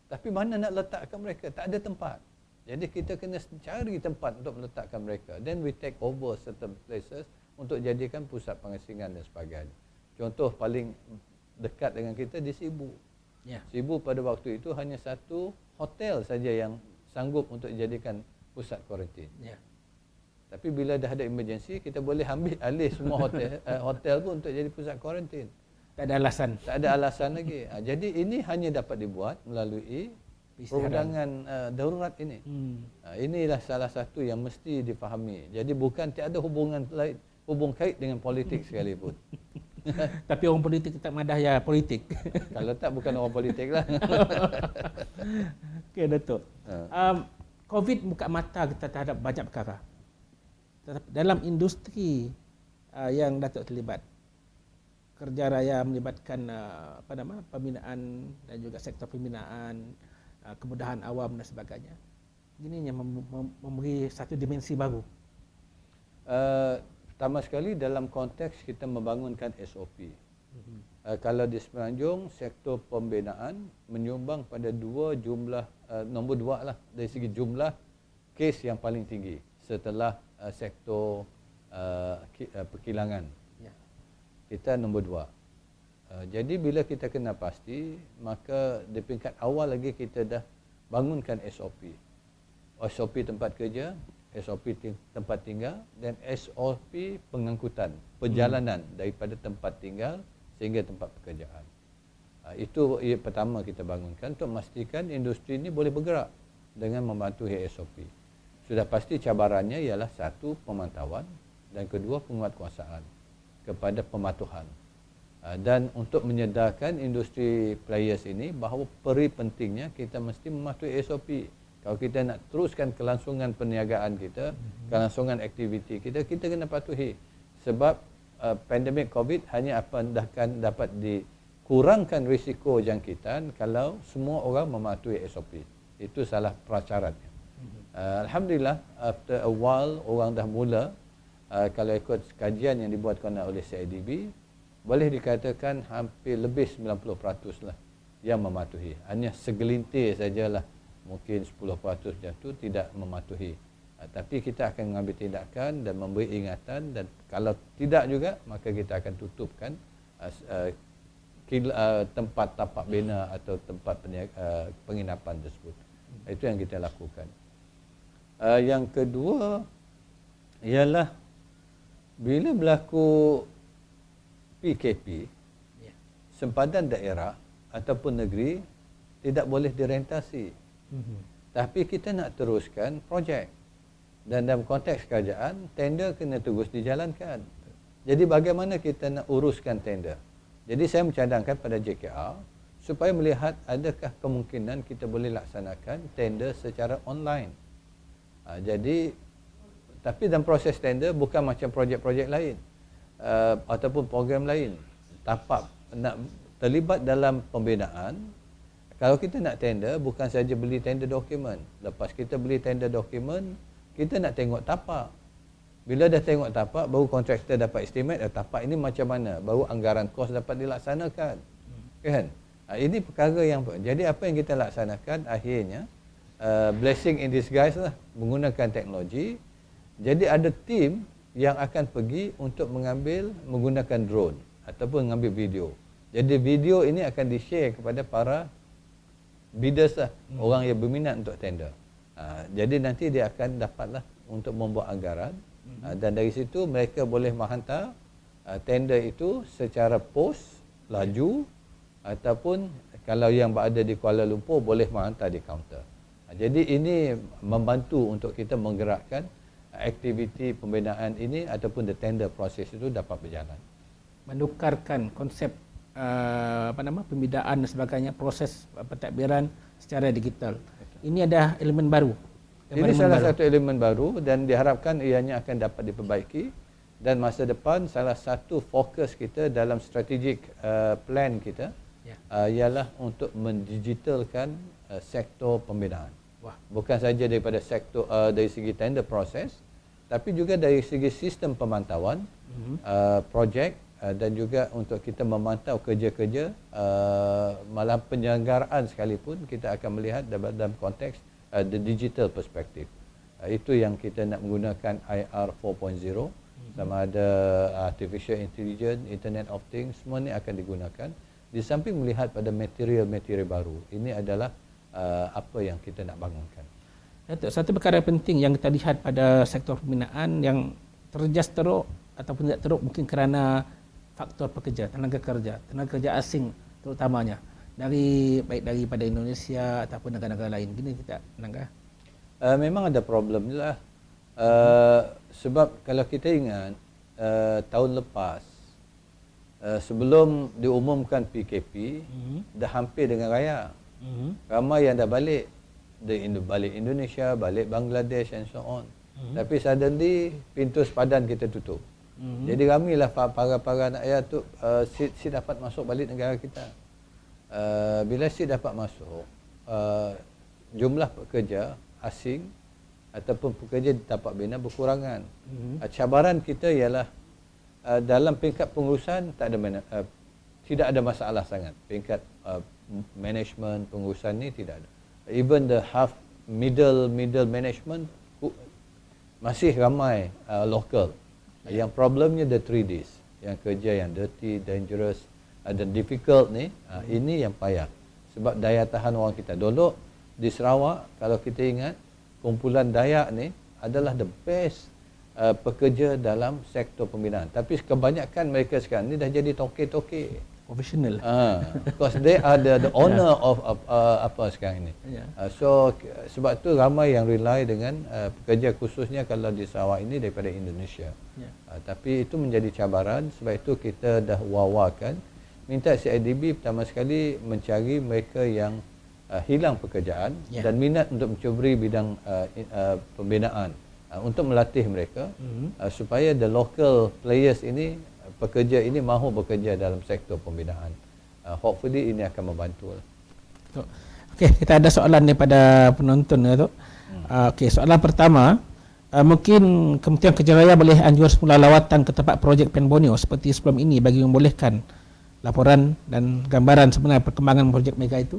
Tapi mana nak letakkan mereka? Tak ada tempat. Jadi kita kena cari tempat untuk meletakkan mereka. Then we take over certain places untuk jadikan pusat pengasingan dan sebagainya. Contoh paling dekat dengan kita di Sibu. Sibu pada waktu itu hanya satu hotel saja yang sanggup untuk dijadikan pusat kuarantin. Tapi bila dah ada emergency, kita boleh ambil alih semua hotel pun untuk jadi pusat kuarantin. Tak ada alasan. Tak ada alasan lagi. Jadi ini hanya dapat dibuat melalui perundangan darurat ini. Inilah salah satu yang mesti difahami. Jadi bukan tiada hubung kait dengan politik sekalipun. Tapi orang politik tak madah ya politik. Kalau tak bukan orang politik lah. Okey, Datuk. COVID buka mata kita terhadap banyak perkara. Dalam industri yang Datuk terlibat, kerja raya melibatkan pembinaan dan juga sektor pembinaan, kemudahan awam dan sebagainya. Ini yang memberi satu dimensi baru. Pertama sekali dalam konteks kita membangunkan SOP. Kalau di Semenanjung, sektor pembinaan menyumbang pada nombor dua lah dari segi jumlah kes yang paling tinggi setelah sektor perkilangan. Kita nombor dua. Jadi bila kita kena pasti, maka di peringkat awal lagi kita dah bangunkan SOP. SOP tempat kerja, SOP tempat tinggal dan SOP pengangkutan, perjalanan daripada tempat tinggal sehingga tempat pekerjaan. Itu yang pertama kita bangunkan untuk memastikan industri ini boleh bergerak dengan mematuhi SOP. Sudah pasti cabarannya ialah satu, pemantauan dan kedua, penguatkuasaan kepada pematuhan. Dan untuk menyedarkan industri players ini bahawa peri pentingnya kita mesti mematuhi SOP. Kalau kita nak teruskan kelangsungan perniagaan kita, kelangsungan aktiviti kita, kita kena patuhi. Sebab pandemik COVID hanya akan dapat dikurangkan risiko jangkitan kalau semua orang mematuhi SOP. Itu salah prasyaratnya. Alhamdulillah, after a while orang dah mula, kalau ikut kajian yang dibuatkan oleh CIDB, boleh dikatakan hampir lebih 90% lah yang mematuhi. Hanya segelintir sajalah, mungkin 10% macam tu tidak mematuhi. Tapi kita akan mengambil tindakan dan memberi ingatan, dan kalau tidak juga, maka kita akan tutupkan tempat tapak bina atau tempat penginapan tersebut. Itu yang kita lakukan. Yang kedua ialah bila berlaku PKP, sempadan daerah ataupun negeri tidak boleh direntasi. Tapi kita nak teruskan projek. Dan dalam konteks kerajaan, tender kena terus dijalankan. Jadi bagaimana kita nak uruskan tender? Jadi saya mencadangkan pada JKR supaya melihat adakah kemungkinan kita boleh laksanakan tender secara online. Tapi dalam proses tender bukan macam projek-projek lain ataupun program lain. Tapak nak terlibat dalam pembinaan. Kalau kita nak tender, bukan saja beli tender dokumen. Lepas kita beli tender dokumen, kita nak tengok tapak. Bila dah tengok tapak, baru kontraktor dapat estimate tapak ini macam mana, baru anggaran kos dapat dilaksanakan. Kan? Ini perkara yang, jadi apa yang kita laksanakan akhirnya blessing in disguise lah, menggunakan teknologi. Jadi ada tim yang akan pergi untuk menggunakan drone ataupun mengambil video. Jadi video ini akan di-share kepada para bidders lah, orang yang berminat untuk tender. Jadi nanti dia akan dapatlah untuk membuat anggaran, dan dari situ mereka boleh menghantar tender itu secara pos, laju, ataupun kalau yang berada di Kuala Lumpur boleh menghantar di kaunter. Jadi ini membantu untuk kita menggerakkan aktiviti pembinaan ini ataupun the tender proses itu dapat berjalan. Menukarkan konsep pembinaan dan sebagainya, proses pentadbiran secara digital. Ini ada elemen baru. Ini salah satu elemen baru dan diharapkan ianya akan dapat diperbaiki Dan masa depan salah satu fokus kita dalam strategic plan kita ialah untuk mendigitalkan sektor pembinaan. Wah. Bukan saja daripada sektor dari segi tender proses, tapi juga dari segi sistem pemantauan projek dan juga untuk kita memantau kerja-kerja malah penyelenggaraan sekalipun kita akan melihat dalam konteks the digital perspective. Itu yang kita nak menggunakan IR 4.0, sama ada artificial intelligence, internet of things, semua ni akan digunakan. Di samping melihat pada material-material baru, ini adalah apa yang kita nak bangunkan. Datuk, satu perkara penting yang kita lihat pada sektor pembinaan yang terjejas teruk ataupun tidak teruk mungkin kerana faktor pekerja, tenaga kerja asing terutamanya, baik daripada Indonesia ataupun negara-negara lain. Gini kita menangkap. Memang ada problem lah. Sebab kalau kita ingat tahun lepas sebelum diumumkan PKP dah hampir dengan raya. Ramai yang dah balik balik Indonesia, balik Bangladesh and so on. Tapi suddenly pintu sepadan kita tutup. Jadi ramailah para rakyat tu si dapat masuk balik negara kita. Bila si dapat masuk, jumlah pekerja asing ataupun pekerja di tapak bina berkurangan. Cabaran kita ialah dalam peringkat pengurusan tidak ada masalah sangat. Peringkat management pengurusan ni tidak ada. Even the middle management masih ramai local. Yang problemnya the 3Ds, yang kerja yang dirty, dangerous dan difficult ni, ini yang payah. Sebab daya tahan orang kita. Dulu di Sarawak, kalau kita ingat, kumpulan Dayak ni adalah the best pekerja dalam sektor pembinaan. Tapi kebanyakan mereka sekarang ni dah jadi toke-toke. Profesional. Because they are the owner of apa sekarang ini. So sebab tu ramai yang rely dengan pekerja khususnya kalau di Sarawak ini daripada Indonesia. Tapi itu menjadi cabaran, sebab itu kita dah wawakan minta CIDB pertama sekali mencari mereka yang hilang pekerjaan dan minat untuk mencuburi bidang pembinaan untuk melatih mereka supaya the local players ini, pekerja ini mahu bekerja dalam sektor pembinaan. Hopefully ini akan membantu. Okey, kita ada soalan daripada penonton ya, Tok. Okey, soalan pertama, mungkin Kementerian Kerja Raya boleh anjur semula lawatan ke tempat projek Pen Borneo seperti sebelum ini bagi membolehkan laporan dan gambaran sebenar perkembangan projek mereka itu?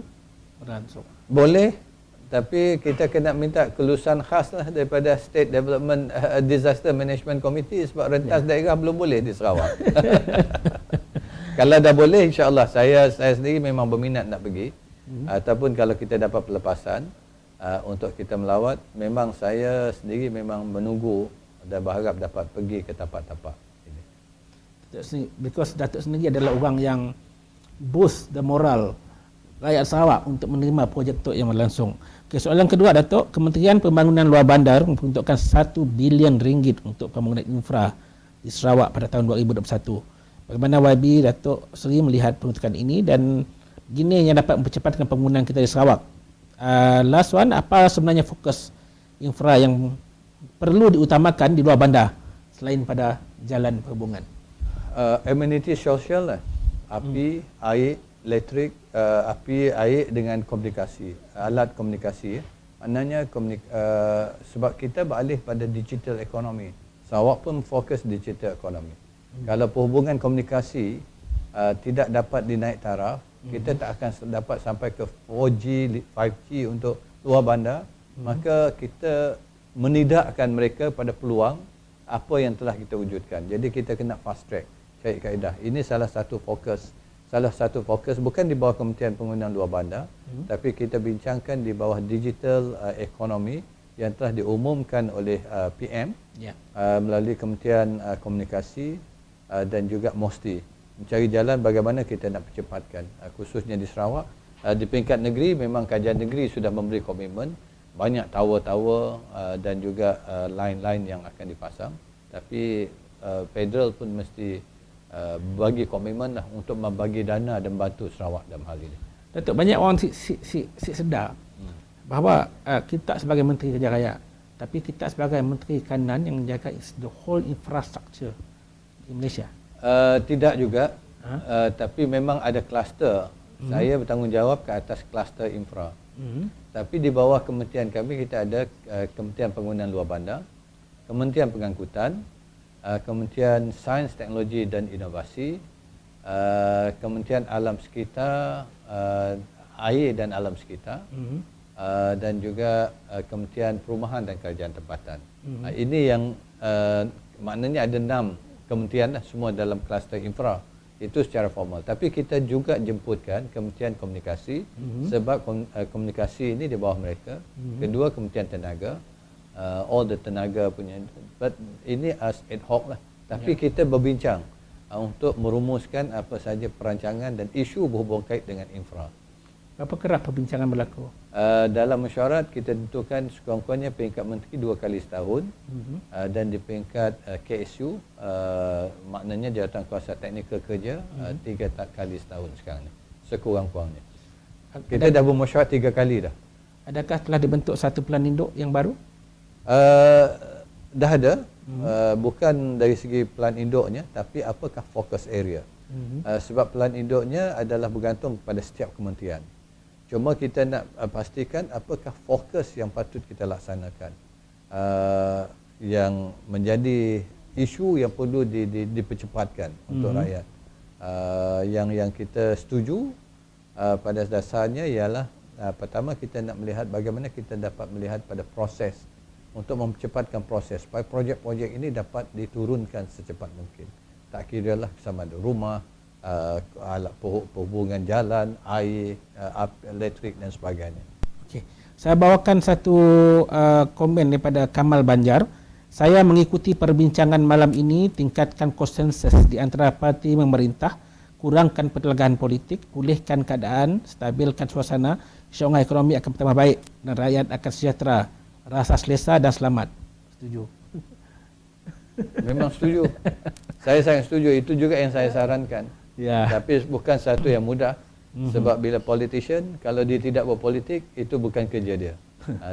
Boleh, tapi kita kena minta kelulusan khas lah daripada State Development Disaster Management Committee, sebab rentas daerah belum boleh di Sarawak. Kalau dah boleh, insya-Allah saya sendiri memang berminat nak pergi. Ataupun kalau kita dapat pelepasan untuk kita melawat, memang saya sendiri memang menunggu dan berharap dapat pergi ke tapak-tapak ini. Because Datuk sendiri adalah orang yang boost the moral rakyat Sarawak untuk menerima projek tu yang berlangsung. Okay, soalan kedua, Datuk, Kementerian Pembangunan Luar Bandar memperuntukkan 1 bilion ringgit untuk pembangunan infra di Sarawak pada tahun 2021. Bagaimana YB Datuk Seri melihat peruntukan ini dan gini yang dapat mempercepatkan pembangunan kita di Sarawak? Last one, apa sebenarnya fokus infra yang perlu diutamakan di luar bandar selain pada jalan perhubungan? Amenity sosial lah. Api, air, elektrik, api, air dengan komunikasi, alat komunikasi. Maknanya sebab kita beralih pada digital economy. Sarawak pun fokus digital economy. Kalau perhubungan komunikasi tidak dapat dinaik taraf, kita tak akan dapat sampai ke 4G, 5G untuk luar bandar, maka kita menidakkan mereka pada peluang apa yang telah kita wujudkan. Jadi kita kena fast track, cari kaedah. Ini salah satu fokus bukan di bawah Kementerian Pembangunan Luar Bandar, tapi kita bincangkan di bawah digital economy yang telah diumumkan oleh PM melalui Kementerian Komunikasi dan juga MOSTI. Mencari jalan bagaimana kita nak percepatkan, khususnya di Sarawak. Di peringkat negeri memang kajian negeri sudah memberi komitmen, banyak tower-tower dan juga line-line yang akan dipasang. Tapi federal pun mesti bagi komitmen lah untuk membagi dana dan bantu Sarawak dalam hal ini. Datuk, banyak orang sedar bahawa kita sebagai Menteri Kerja Raya, tapi kita sebagai Menteri Kanan yang menjaga the whole infrastructure di Malaysia? Tidak juga, tapi memang ada kluster. Saya bertanggungjawab ke atas kluster infra. Tapi di bawah kementerian kami kita ada Kementerian Pembangunan Luar Bandar, Kementerian Pengangkutan, Kementerian Sains, Teknologi dan Inovasi, Kementerian Alam Sekitar, Air dan Alam Sekitar, dan juga Kementerian Perumahan dan Kerajaan Tempatan. Ini yang maknanya ada 6 kementerian lah, semua dalam kluster infra. Itu secara formal. Tapi kita juga jemputkan Kementerian Komunikasi sebab komunikasi ini di bawah mereka. Kedua, Kementerian Tenaga, all the tenaga punya. But ini as ad hoc lah. Tapi kita berbincang untuk merumuskan apa saja perancangan dan isu berhubung kait dengan infra. Berapa kerap perbincangan berlaku? Dalam mesyuarat kita tentukan sekurang-kurangnya peringkat menteri 2 kali setahun, dan di peringkat KSU maknanya Jawatankuasa Teknikal Kerja 3 kali setahun sekarang ni, sekurang-kurangnya. Kita dah bermesyuarat 3 kali dah. Adakah telah dibentuk satu pelan induk yang baru? Dah ada, bukan dari segi pelan induknya, tapi apakah fokus area. Sebab pelan induknya adalah bergantung pada setiap kementerian. Cuma kita nak pastikan apakah fokus yang patut kita laksanakan, yang menjadi isu yang perlu dipercepatkan untuk rakyat. Yang kita setuju pada dasarnya ialah pertama kita nak melihat bagaimana kita dapat melihat pada proses untuk mempercepatkan proses supaya projek-projek ini dapat diturunkan secepat mungkin. Tak kira lah sama ada rumah, alat perhubungan jalan, air, elektrik dan sebagainya. Okey. Saya bawakan satu komen daripada Kamal Banjar. Saya mengikuti perbincangan malam ini, tingkatkan konsensus di antara parti memerintah, kurangkan pertelagahan politik, pulihkan keadaan, stabilkan suasana, insya-Allah ekonomi akan bertambah baik dan rakyat akan sejahtera, rasa selesa dan selamat. Setuju? Memang setuju. Saya sangat setuju. Itu juga yang saya sarankan. Ya. Tapi bukan satu yang mudah. Sebab bila politician, kalau dia tidak berpolitik, itu bukan kerja dia.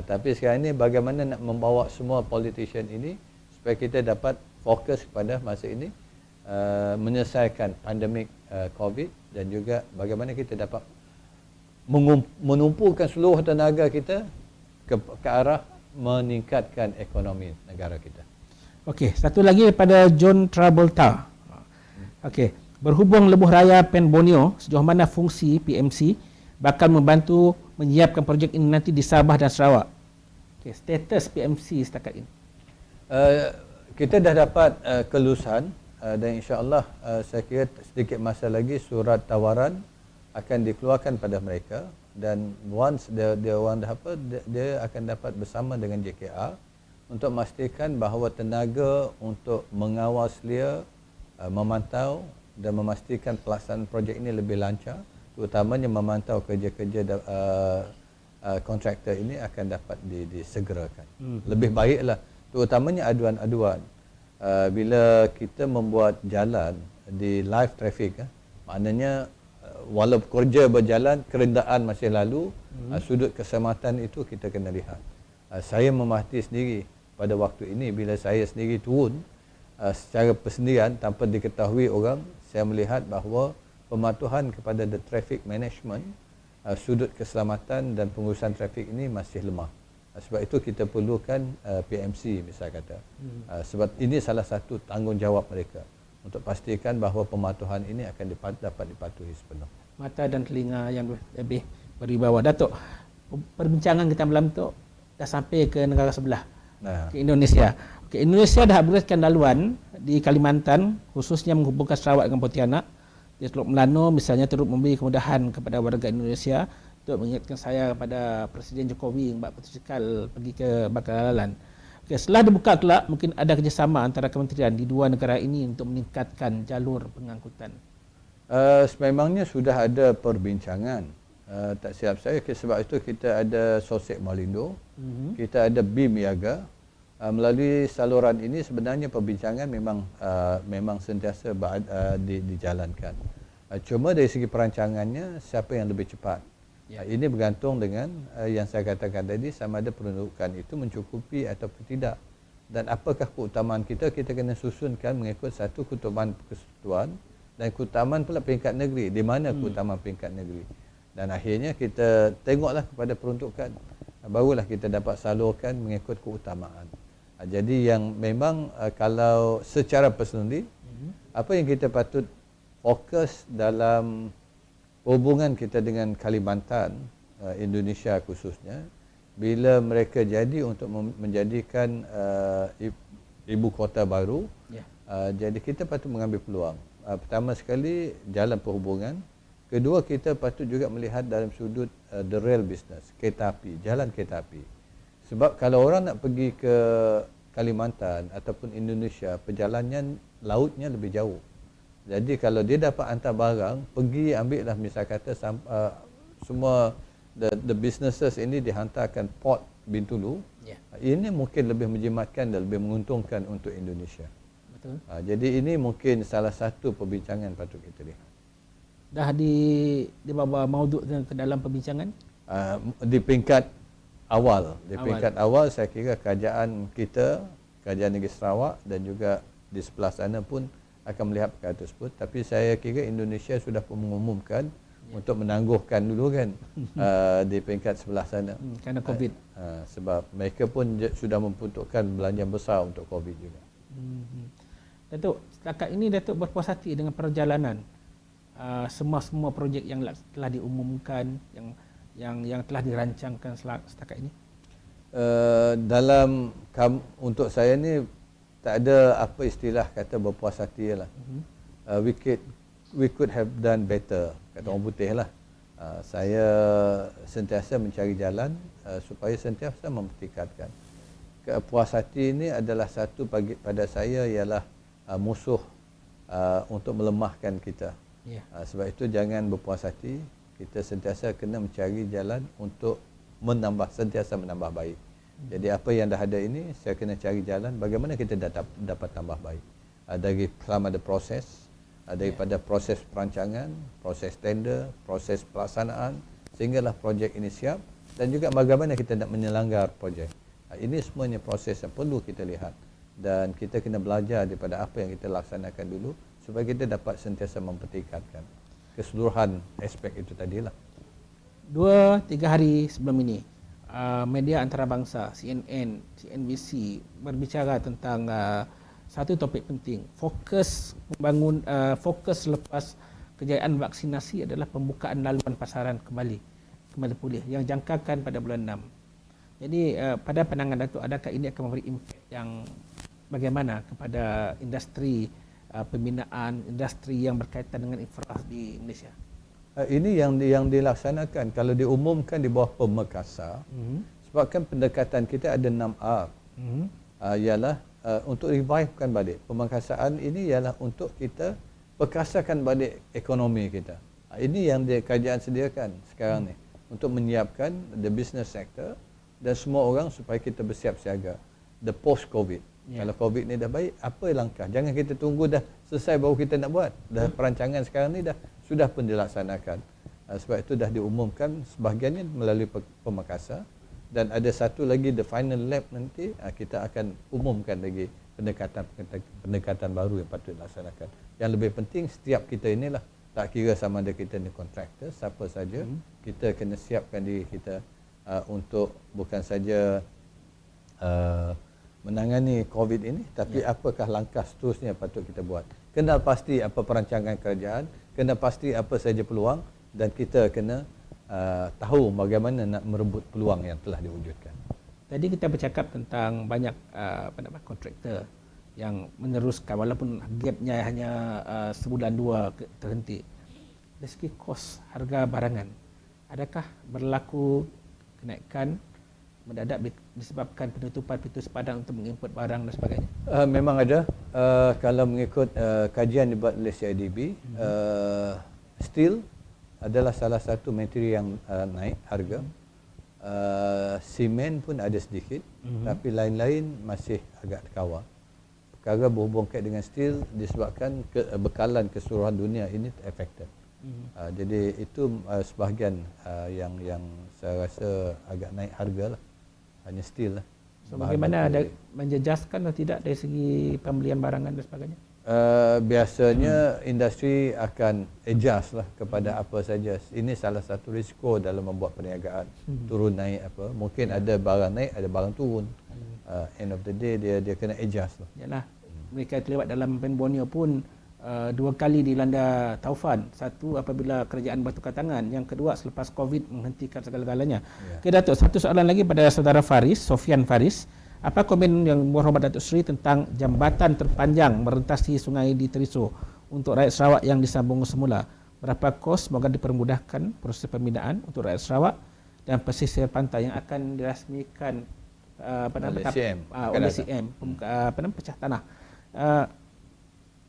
Tapi sekarang ini bagaimana nak membawa semua politician ini supaya kita dapat fokus kepada masa ini, menyelesaikan pandemik COVID, dan juga bagaimana kita dapat menumpukan seluruh tenaga kita ke arah meningkatkan ekonomi negara kita. Okey, satu lagi daripada John Travolta. Okey, berhubung lebuh raya Pen Borneo, sejauh mana fungsi PMC bakal membantu menyiapkan projek ini nanti di Sabah dan Sarawak? Okey, status PMC setakat ini. Kita dah dapat kelulusan, dan insya-Allah saya kira sedikit masa lagi surat tawaran akan dikeluarkan pada mereka, dan once dia orang dah apa, dia akan dapat bersama dengan JKR untuk memastikan bahawa tenaga untuk mengawal selia, memantau dan memastikan pelaksanaan projek ini lebih lancar, terutamanya memantau kerja-kerja kontraktor ini akan dapat disegerakan. Lebih baiklah, terutamanya aduan-aduan. Bila kita membuat jalan di live traffic, maknanya walaupun kerja berjalan, kerendaan masih lalu, sudut keselamatan itu kita kena lihat. Saya memahati sendiri pada waktu ini bila saya sendiri turun secara persendirian tanpa diketahui orang, saya melihat bahawa pematuhan kepada the traffic management, sudut keselamatan dan pengurusan trafik ini masih lemah. Sebab itu kita perlukan PMC misal kata. Sebab ini salah satu tanggungjawab mereka untuk pastikan bahawa pematuhan ini akan dapat dipatuhi sepenuh. Mata dan telinga yang lebih berwibawa. Datuk, perbincangan kita malam tu dah sampai ke negara sebelah, ke Indonesia. Okay, Indonesia dah upgradekan laluan di Kalimantan, khususnya menghubungkan Sarawak dengan Pontianak. Di Teluk Melano misalnya turut memberi kemudahan kepada warga Indonesia untuk mengingatkan saya kepada Presiden Jokowi yang buat protosikal pergi ke Bangkalan. Okay, setelah dibuka kelak, mungkin ada kerjasama antara kementerian di dua negara ini untuk meningkatkan jalur pengangkutan. Sememangnya sudah ada perbincangan. Tak silap saya, sebab itu kita ada Sosek Malindo, kita ada BIM Yaga. Melalui saluran ini sebenarnya perbincangan memang sentiasa dijalankan. Cuma dari segi perancangannya, siapa yang lebih cepat. Ini bergantung dengan yang saya katakan tadi, sama ada peruntukan itu mencukupi ataupun tidak dan apakah keutamaan kita kena susunkan mengikut satu keutamaan persekutuan dan keutamaan pula peringkat negeri. Di mana keutamaan peringkat negeri? Dan akhirnya kita tengoklah kepada peruntukan, barulah kita dapat salurkan mengikut keutamaan. Jadi yang memang kalau secara personally, apa yang kita patut fokus dalam hubungan kita dengan Kalimantan, Indonesia khususnya, bila mereka jadi untuk menjadikan ibu kota baru, jadi kita patut mengambil peluang. Pertama sekali jalan perhubungan, kedua kita patut juga melihat dalam sudut the rail business, kereta api, jalan kereta api. Sebab kalau orang nak pergi ke Kalimantan ataupun Indonesia, perjalanan lautnya lebih jauh. Jadi kalau dia dapat hantar barang, pergi ambil lah misal kata semua the businesses ini dihantarkan port Bintulu. Ini mungkin lebih menjimatkan dan lebih menguntungkan untuk Indonesia. Betul. Jadi ini mungkin salah satu perbincangan patut kita lihat. Dah dibawa mauduk ke dalam perbincangan? Di peringkat awal, peringkat awal saya kira kerajaan kita, kerajaan negeri Sarawak dan juga di sebelah sana pun akan melihat perkara tersebut. Tapi saya kira Indonesia sudah pun mengumumkan untuk menangguhkan dulu kan di peringkat sebelah sana. Kerana COVID. Sebab mereka pun sudah memperuntukkan belanjaan besar untuk COVID juga. Datuk, setakat ini Datuk berpuas hati dengan perjalanan semua projek yang telah diumumkan, yang telah dirancangkan setakat ini? Untuk saya ni tak ada apa istilah kata berpuas hati lah. We could have done better, kata orang putih lah. Saya sentiasa mencari jalan supaya sentiasa mempertingkatkan. Puas hati ini adalah satu pada saya ialah musuh untuk melemahkan kita. Sebab itu jangan berpuas hati, kita sentiasa kena mencari jalan untuk sentiasa menambah baik. Jadi apa yang dah ada ini, saya kena cari jalan bagaimana kita dapat tambah baik. Dari selama ada proses, daripada proses perancangan, proses tender, proses pelaksanaan, sehinggalah projek ini siap, dan juga bagaimana kita nak menyelanggar projek. Ini semuanya proses yang perlu kita lihat, dan kita kena belajar daripada apa yang kita laksanakan dulu supaya kita dapat sentiasa mempertingkatkan keseluruhan aspek itu tadilah. 2-3 hari sebelum ini, media antarabangsa CNN, CNBC berbicara tentang satu topik penting. Fokus lepas kejayaan vaksinasi adalah pembukaan laluan pasaran kembali pulih yang jangkakan pada bulan 6. Jadi pada pandangan Datuk, adakah ini akan memberi impak yang bagaimana kepada industri pembinaan, industri yang berkaitan dengan infra di Malaysia? Ini yang dilaksanakan kalau diumumkan di bawah Pemekasa. Sebabkan pendekatan kita ada 6R. Ialah untuk revivekan balik. Pemekasaan ini ialah untuk kita perkasakan balik ekonomi kita. Ini yang kerajaan sediakan sekarang ni untuk menyiapkan the business sector dan semua orang supaya kita bersiap siaga. The post COVID. Kalau COVID ni dah baik, apa langkah? Jangan kita tunggu dah selesai baru kita nak buat. Dah perancangan sekarang ni sudah pun dilaksanakan. Sebab itu dah diumumkan sebahagiannya melalui Pemekasa, dan ada satu lagi the final lap nanti kita akan umumkan lagi pendekatan baru yang patut dilaksanakan. Yang lebih penting setiap kita inilah, tak kira sama ada kita ni kontraktor, siapa saja, kita kena siapkan diri kita untuk bukan saja menangani COVID ini, tapi apakah langkah seterusnya patut kita buat. Kenal pasti apa perancangan kerajaan, kena pasti apa saja peluang, dan kita kena tahu bagaimana nak merebut peluang yang telah diwujudkan. Tadi kita bercakap tentang banyak kontraktor yang meneruskan walaupun gapnya hanya sebulan 2 terhenti. Dari segi kos harga barangan, adakah berlaku kenaikan mendadak disebabkan penutupan pintu sepadan untuk mengimport barang dan sebagainya? Memang ada. Kalau mengikut kajian dibuat oleh CIDB, steel adalah salah satu material yang naik harga. Simen pun ada sedikit, tapi lain-lain masih agak kawal. Perkara berhubung dengan steel disebabkan bekalan keseluruhan dunia ini affected. Jadi itu sebahagian yang saya rasa agak naik harga lah. Hanya steel lah. So bagaimana ada menjejaskan atau tidak dari segi pembelian barangan dan sebagainya? Biasanya industri akan adjust lah kepada apa saja. Ini salah satu risiko dalam membuat perniagaan. Turun naik apa. Mungkin ada barang naik, ada barang turun. End of the day dia kena adjust lah. Yalah, mereka terlibat dalam Pen Borneo pun 2 kali dilanda taufan. Satu apabila kerajaan bertukar tangan, yang kedua selepas Covid menghentikan segala-galanya. Okey Datuk, satu soalan lagi pada saudara Faris, Sofian Faris. Apa komen yang berhormat Datuk Seri tentang jambatan terpanjang merentasi sungai di Teriso untuk rakyat Sarawak yang disambung semula? Berapa kos semoga dipermudahkan proses pembinaan untuk rakyat Sarawak dan pesisir pantai yang akan dirasmikan oleh CM pecah tanah.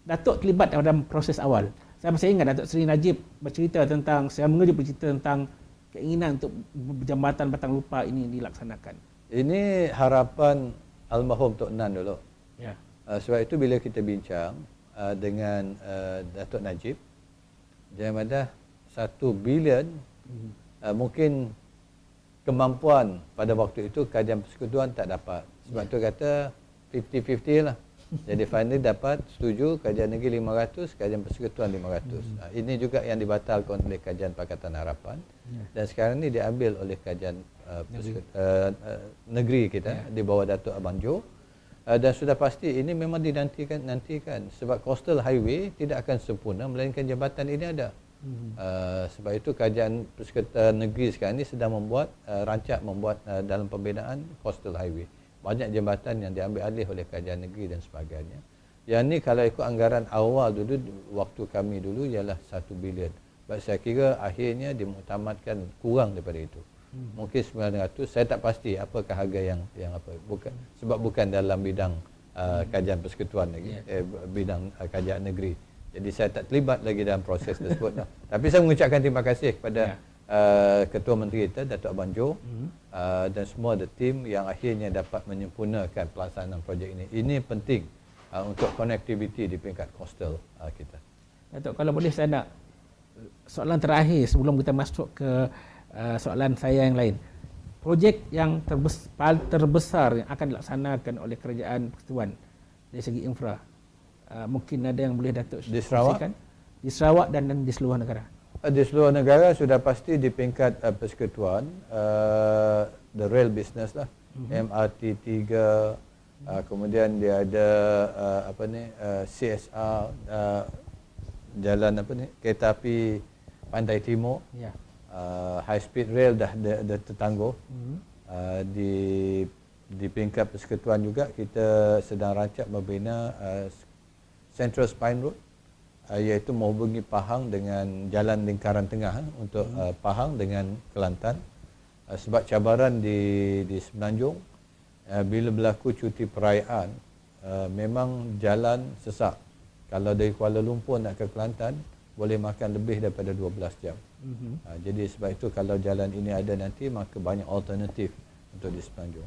Datuk terlibat dalam proses awal. Saya masih ingat Datuk Seri Najib bercerita tentang, saya mengejut bercerita tentang keinginan untuk jambatan Batang Lupa ini dilaksanakan. Ini harapan almarhum Tok Nan dulu. Ya. Sebab itu bila kita bincang dengan Datuk Najib, dia ada 1 bilion mungkin kemampuan pada waktu itu Kerajaan Persekutuan tak dapat. Sebab tu kata 50-50 lah. Jadi finally dapat setuju Kerajaan Negeri 500, Kerajaan Persekutuan 500. Ini juga yang dibatalkan oleh Kerajaan Pakatan Harapan. Dan sekarang ni diambil oleh Kerajaan negeri kita di bawah Datuk Abang Jo. Dan sudah pasti ini memang dinantikan sebab coastal highway tidak akan sempurna melainkan jambatan ini ada. Sebab itu Kerajaan Persekutuan Negeri sekarang ini sedang rancak membuat dalam pembinaan coastal highway. Banyak jambatan yang diambil alih oleh Kerajaan Negeri dan sebagainya. Yang ni kalau ikut anggaran awal dulu waktu kami dulu ialah 1 bilion. Sebab saya kira akhirnya dimuktamadkan kurang daripada itu. Mungkin 900, saya tak pasti apakah harga yang apa, bukan sebab bukan dalam bidang Kerajaan Persekutuan lagi, bidang Kerajaan Negeri. Jadi saya tak terlibat lagi dalam proses tersebut. Tapi saya mengucapkan terima kasih kepada Ketua Menteri kita Datuk Abang Jo dan semua the team yang akhirnya dapat menyempurnakan pelaksanaan projek ini. Ini penting untuk connectivity di peringkat coastal kita. Datuk, kalau boleh saya nak soalan terakhir sebelum kita masuk ke soalan saya yang lain. Projek yang terbesar yang akan dilaksanakan oleh Kerajaan Persekutuan dari segi infra, mungkin ada yang boleh Datuk di Sarawak? Di Sarawak dan di seluruh negara. Di seluruh negara sudah pasti di peringkat Persekutuan, the rail business lah, MRT 3, kemudian dia ada CSR, jalan kereta api Pantai Timur. High speed rail dah tertangguh. Di peringkat Persekutuan juga kita sedang rancak membina Central Spine Road, iaitu menghubungi Pahang dengan jalan lingkaran tengah untuk Pahang dengan Kelantan. Sebab cabaran di Semenanjung, bila berlaku cuti perayaan, memang jalan sesak. Kalau dari Kuala Lumpur nak ke Kelantan boleh makan lebih daripada 12 jam. Jadi sebab itu kalau jalan ini ada nanti, maka banyak alternatif untuk di Semenanjung.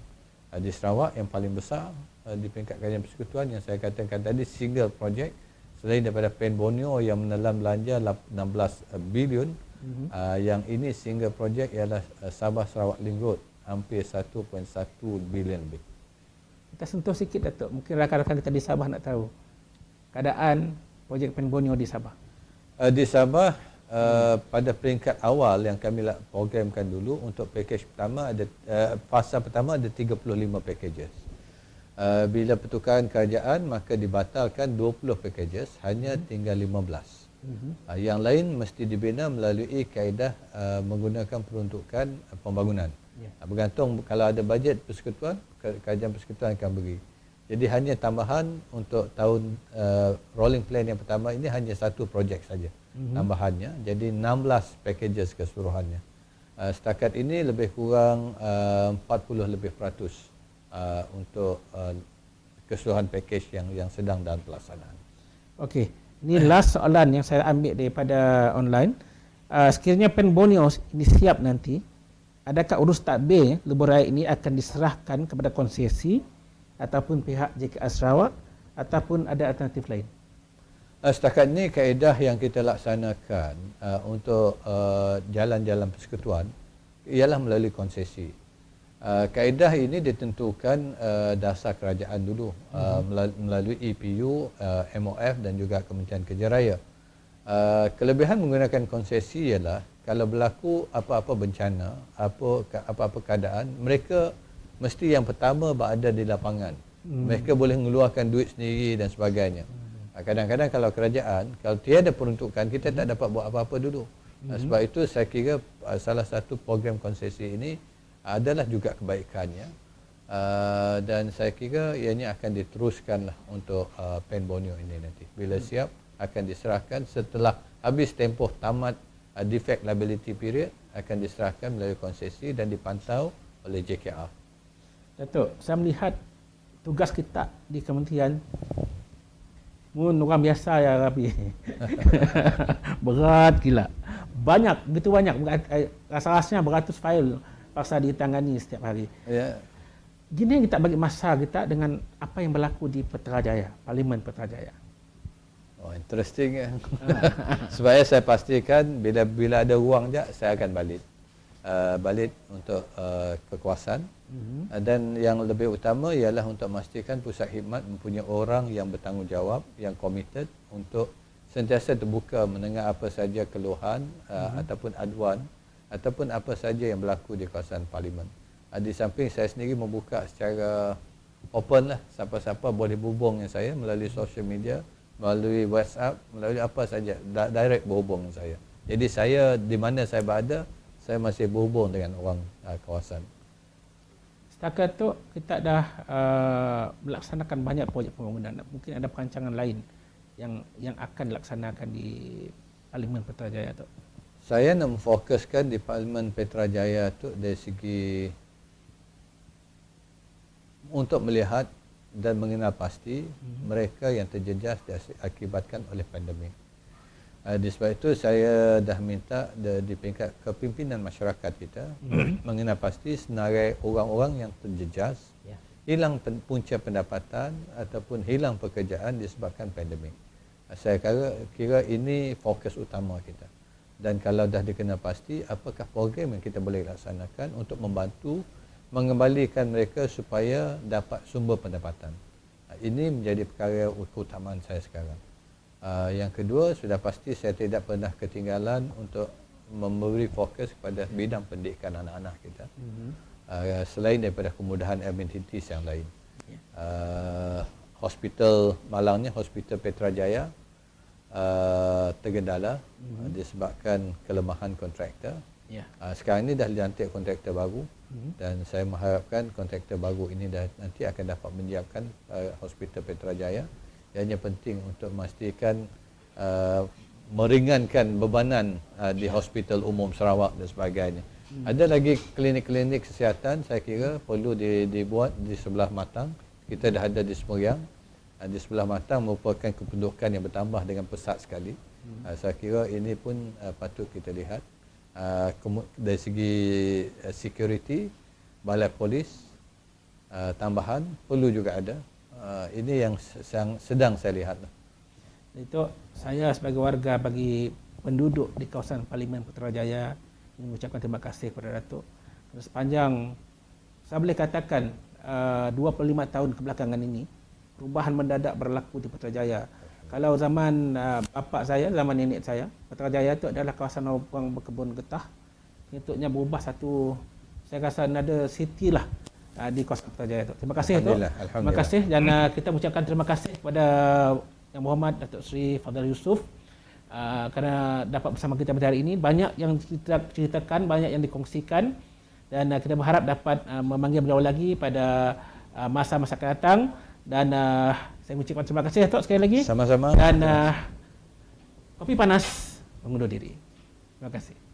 Di Sarawak yang paling besar di peringkat Kerajaan Persekutuan yang saya katakan tadi, single project selain daripada Pen Borneo yang menelan belanja 16 bilion, yang ini single project ialah Sabah Sarawak Link Road, hampir 1.1 bilion lebih. Kita sentuh sikit Datuk, mungkin rakan-rakan kita di Sabah nak tahu keadaan projek Pen Borneo di Sabah. Di Sabah pada peringkat awal yang kami programkan dulu untuk package pertama ada fasa pertama ada 35 packages. Bila pertukaran kerajaan maka dibatalkan 20 packages, hanya tinggal 15. Yang lain mesti dibina melalui kaedah menggunakan peruntukan pembangunan. Bergantung kalau ada bajet Persekutuan, Kerajaan Persekutuan akan beri. Jadi hanya tambahan untuk tahun rolling plan yang pertama ini hanya satu projek saja tambahannya. Jadi 16 packages keseluruhannya. Setakat ini lebih kurang 40% untuk keseluruhan package yang sedang dalam pelaksanaan. Okey, ini last soalan yang saya ambil daripada online. Sekiranya Pen Borneo ini siap nanti, adakah urus tadbir lebuh raya ini akan diserahkan kepada konsesi ataupun pihak JKR Sarawak ataupun ada alternatif lain? Setakat ini kaedah yang kita laksanakan untuk jalan-jalan persekutuan ialah melalui konsesi. Kaedah ini ditentukan dasar kerajaan dulu melalui EPU, MOF dan juga Kementerian Kerja Raya. Kelebihan menggunakan konsesi ialah kalau berlaku apa-apa bencana, apa-apa keadaan, mereka mesti yang pertama berada di lapangan. Mereka boleh mengeluarkan duit sendiri dan sebagainya. Kadang-kadang kalau kerajaan, kalau tiada peruntukan, kita tak dapat buat apa-apa dulu. Sebab itu saya kira salah satu program konsesi ini adalah juga kebaikannya. Dan saya kira ianya akan diteruskanlah untuk PEN Borneo ini nanti. Bila siap, akan diserahkan setelah habis tempoh tamat defect liability period, akan diserahkan melalui konsesi dan dipantau oleh JKR. Datuk, saya melihat tugas kita di kementerian orang biasa ya Rabi. Berat gila. Begitu banyak. Rasa-rasanya beratus fail paksa ditangani setiap hari. Ya. Gini kita bagi masa kita dengan apa yang berlaku di Putrajaya, Parlimen Putrajaya. Oh, interesting ya. Supaya saya pastikan bila ada ruang je saya akan balik untuk kekuasaan. Dan yang lebih utama ialah untuk memastikan pusat khidmat mempunyai orang yang bertanggungjawab, yang komited untuk sentiasa terbuka mendengar apa saja keluhan ataupun aduan ataupun apa saja yang berlaku di kawasan Parlimen. Di samping saya sendiri membuka secara open lah, siapa-siapa boleh berhubung dengan saya melalui social media, melalui WhatsApp, melalui apa saja, direct berhubung dengan saya. Jadi saya di mana saya berada, saya masih berhubung dengan orang kawasan. Setakat tu kita dah melaksanakan banyak projek pembangunan. Mungkin ada perancangan lain yang akan dilaksanakan di Parlimen Putrajaya tu. Saya nak memfokuskan di Parlimen Putrajaya tu dari segi untuk melihat dan mengenal pasti mereka yang terjejas diakibatkan oleh pandemik. Di sebab itu saya dah minta di peringkat kepimpinan masyarakat kita mengenal pasti senarai orang-orang yang terjejas, hilang punca pendapatan ataupun hilang pekerjaan disebabkan pandemik. Saya kira ini fokus utama kita. Dan kalau dah dikenal pasti, apakah program yang kita boleh laksanakan untuk membantu mengembalikan mereka supaya dapat sumber pendapatan. Ini menjadi perkara keutamaan saya sekarang. Yang kedua, sudah pasti saya tidak pernah ketinggalan untuk memberi fokus kepada bidang pendidikan anak-anak kita. Selain daripada kemudahan amenities yang lain. Hospital Malangnya, Hospital Putrajaya tergendala disebabkan kelemahan kontraktor. Sekarang ini dah dilantik kontraktor baru dan saya mengharapkan kontraktor baru ini nanti akan dapat menyiapkan Hospital Putrajaya. Yang penting untuk memastikan meringankan bebanan di hospital umum Sarawak dan sebagainya. Ada lagi klinik-klinik kesihatan saya kira perlu dibuat di sebelah Matang. Kita dah ada di Semeriang. Di sebelah Matang merupakan kependudukan yang bertambah dengan pesat sekali. Saya kira ini pun patut kita lihat. Dari segi security, balai polis tambahan perlu juga ada. Ini yang sedang saya lihat. Itu saya sebagai warga bagi penduduk di kawasan Parlimen Putrajaya ingin mengucapkan terima kasih kepada Datuk. Sepanjang saya boleh katakan 25 tahun kebelakangan ini perubahan mendadak berlaku di Putrajaya. Kalau zaman bapa saya, zaman nenek saya, Putrajaya itu adalah kawasan orang berkebun getah. Untuknya berubah satu, saya rasa ada city lah di kawasan Putrajaya itu. Terima kasih Datuk. Terima kasih dan kita mengucapkan terima kasih kepada Yang Berhormat Datuk Seri Fadhil Yusof kerana dapat bersama kita pada hari ini. Banyak yang kita ceritakan, banyak yang dikongsikan dan kita berharap dapat memanggil beliau lagi pada masa-masa akan datang. Dan saya mengucapkan terima kasih Datuk sekali lagi. Sama-sama. Dan Kopi Panas mengundur diri. Terima kasih.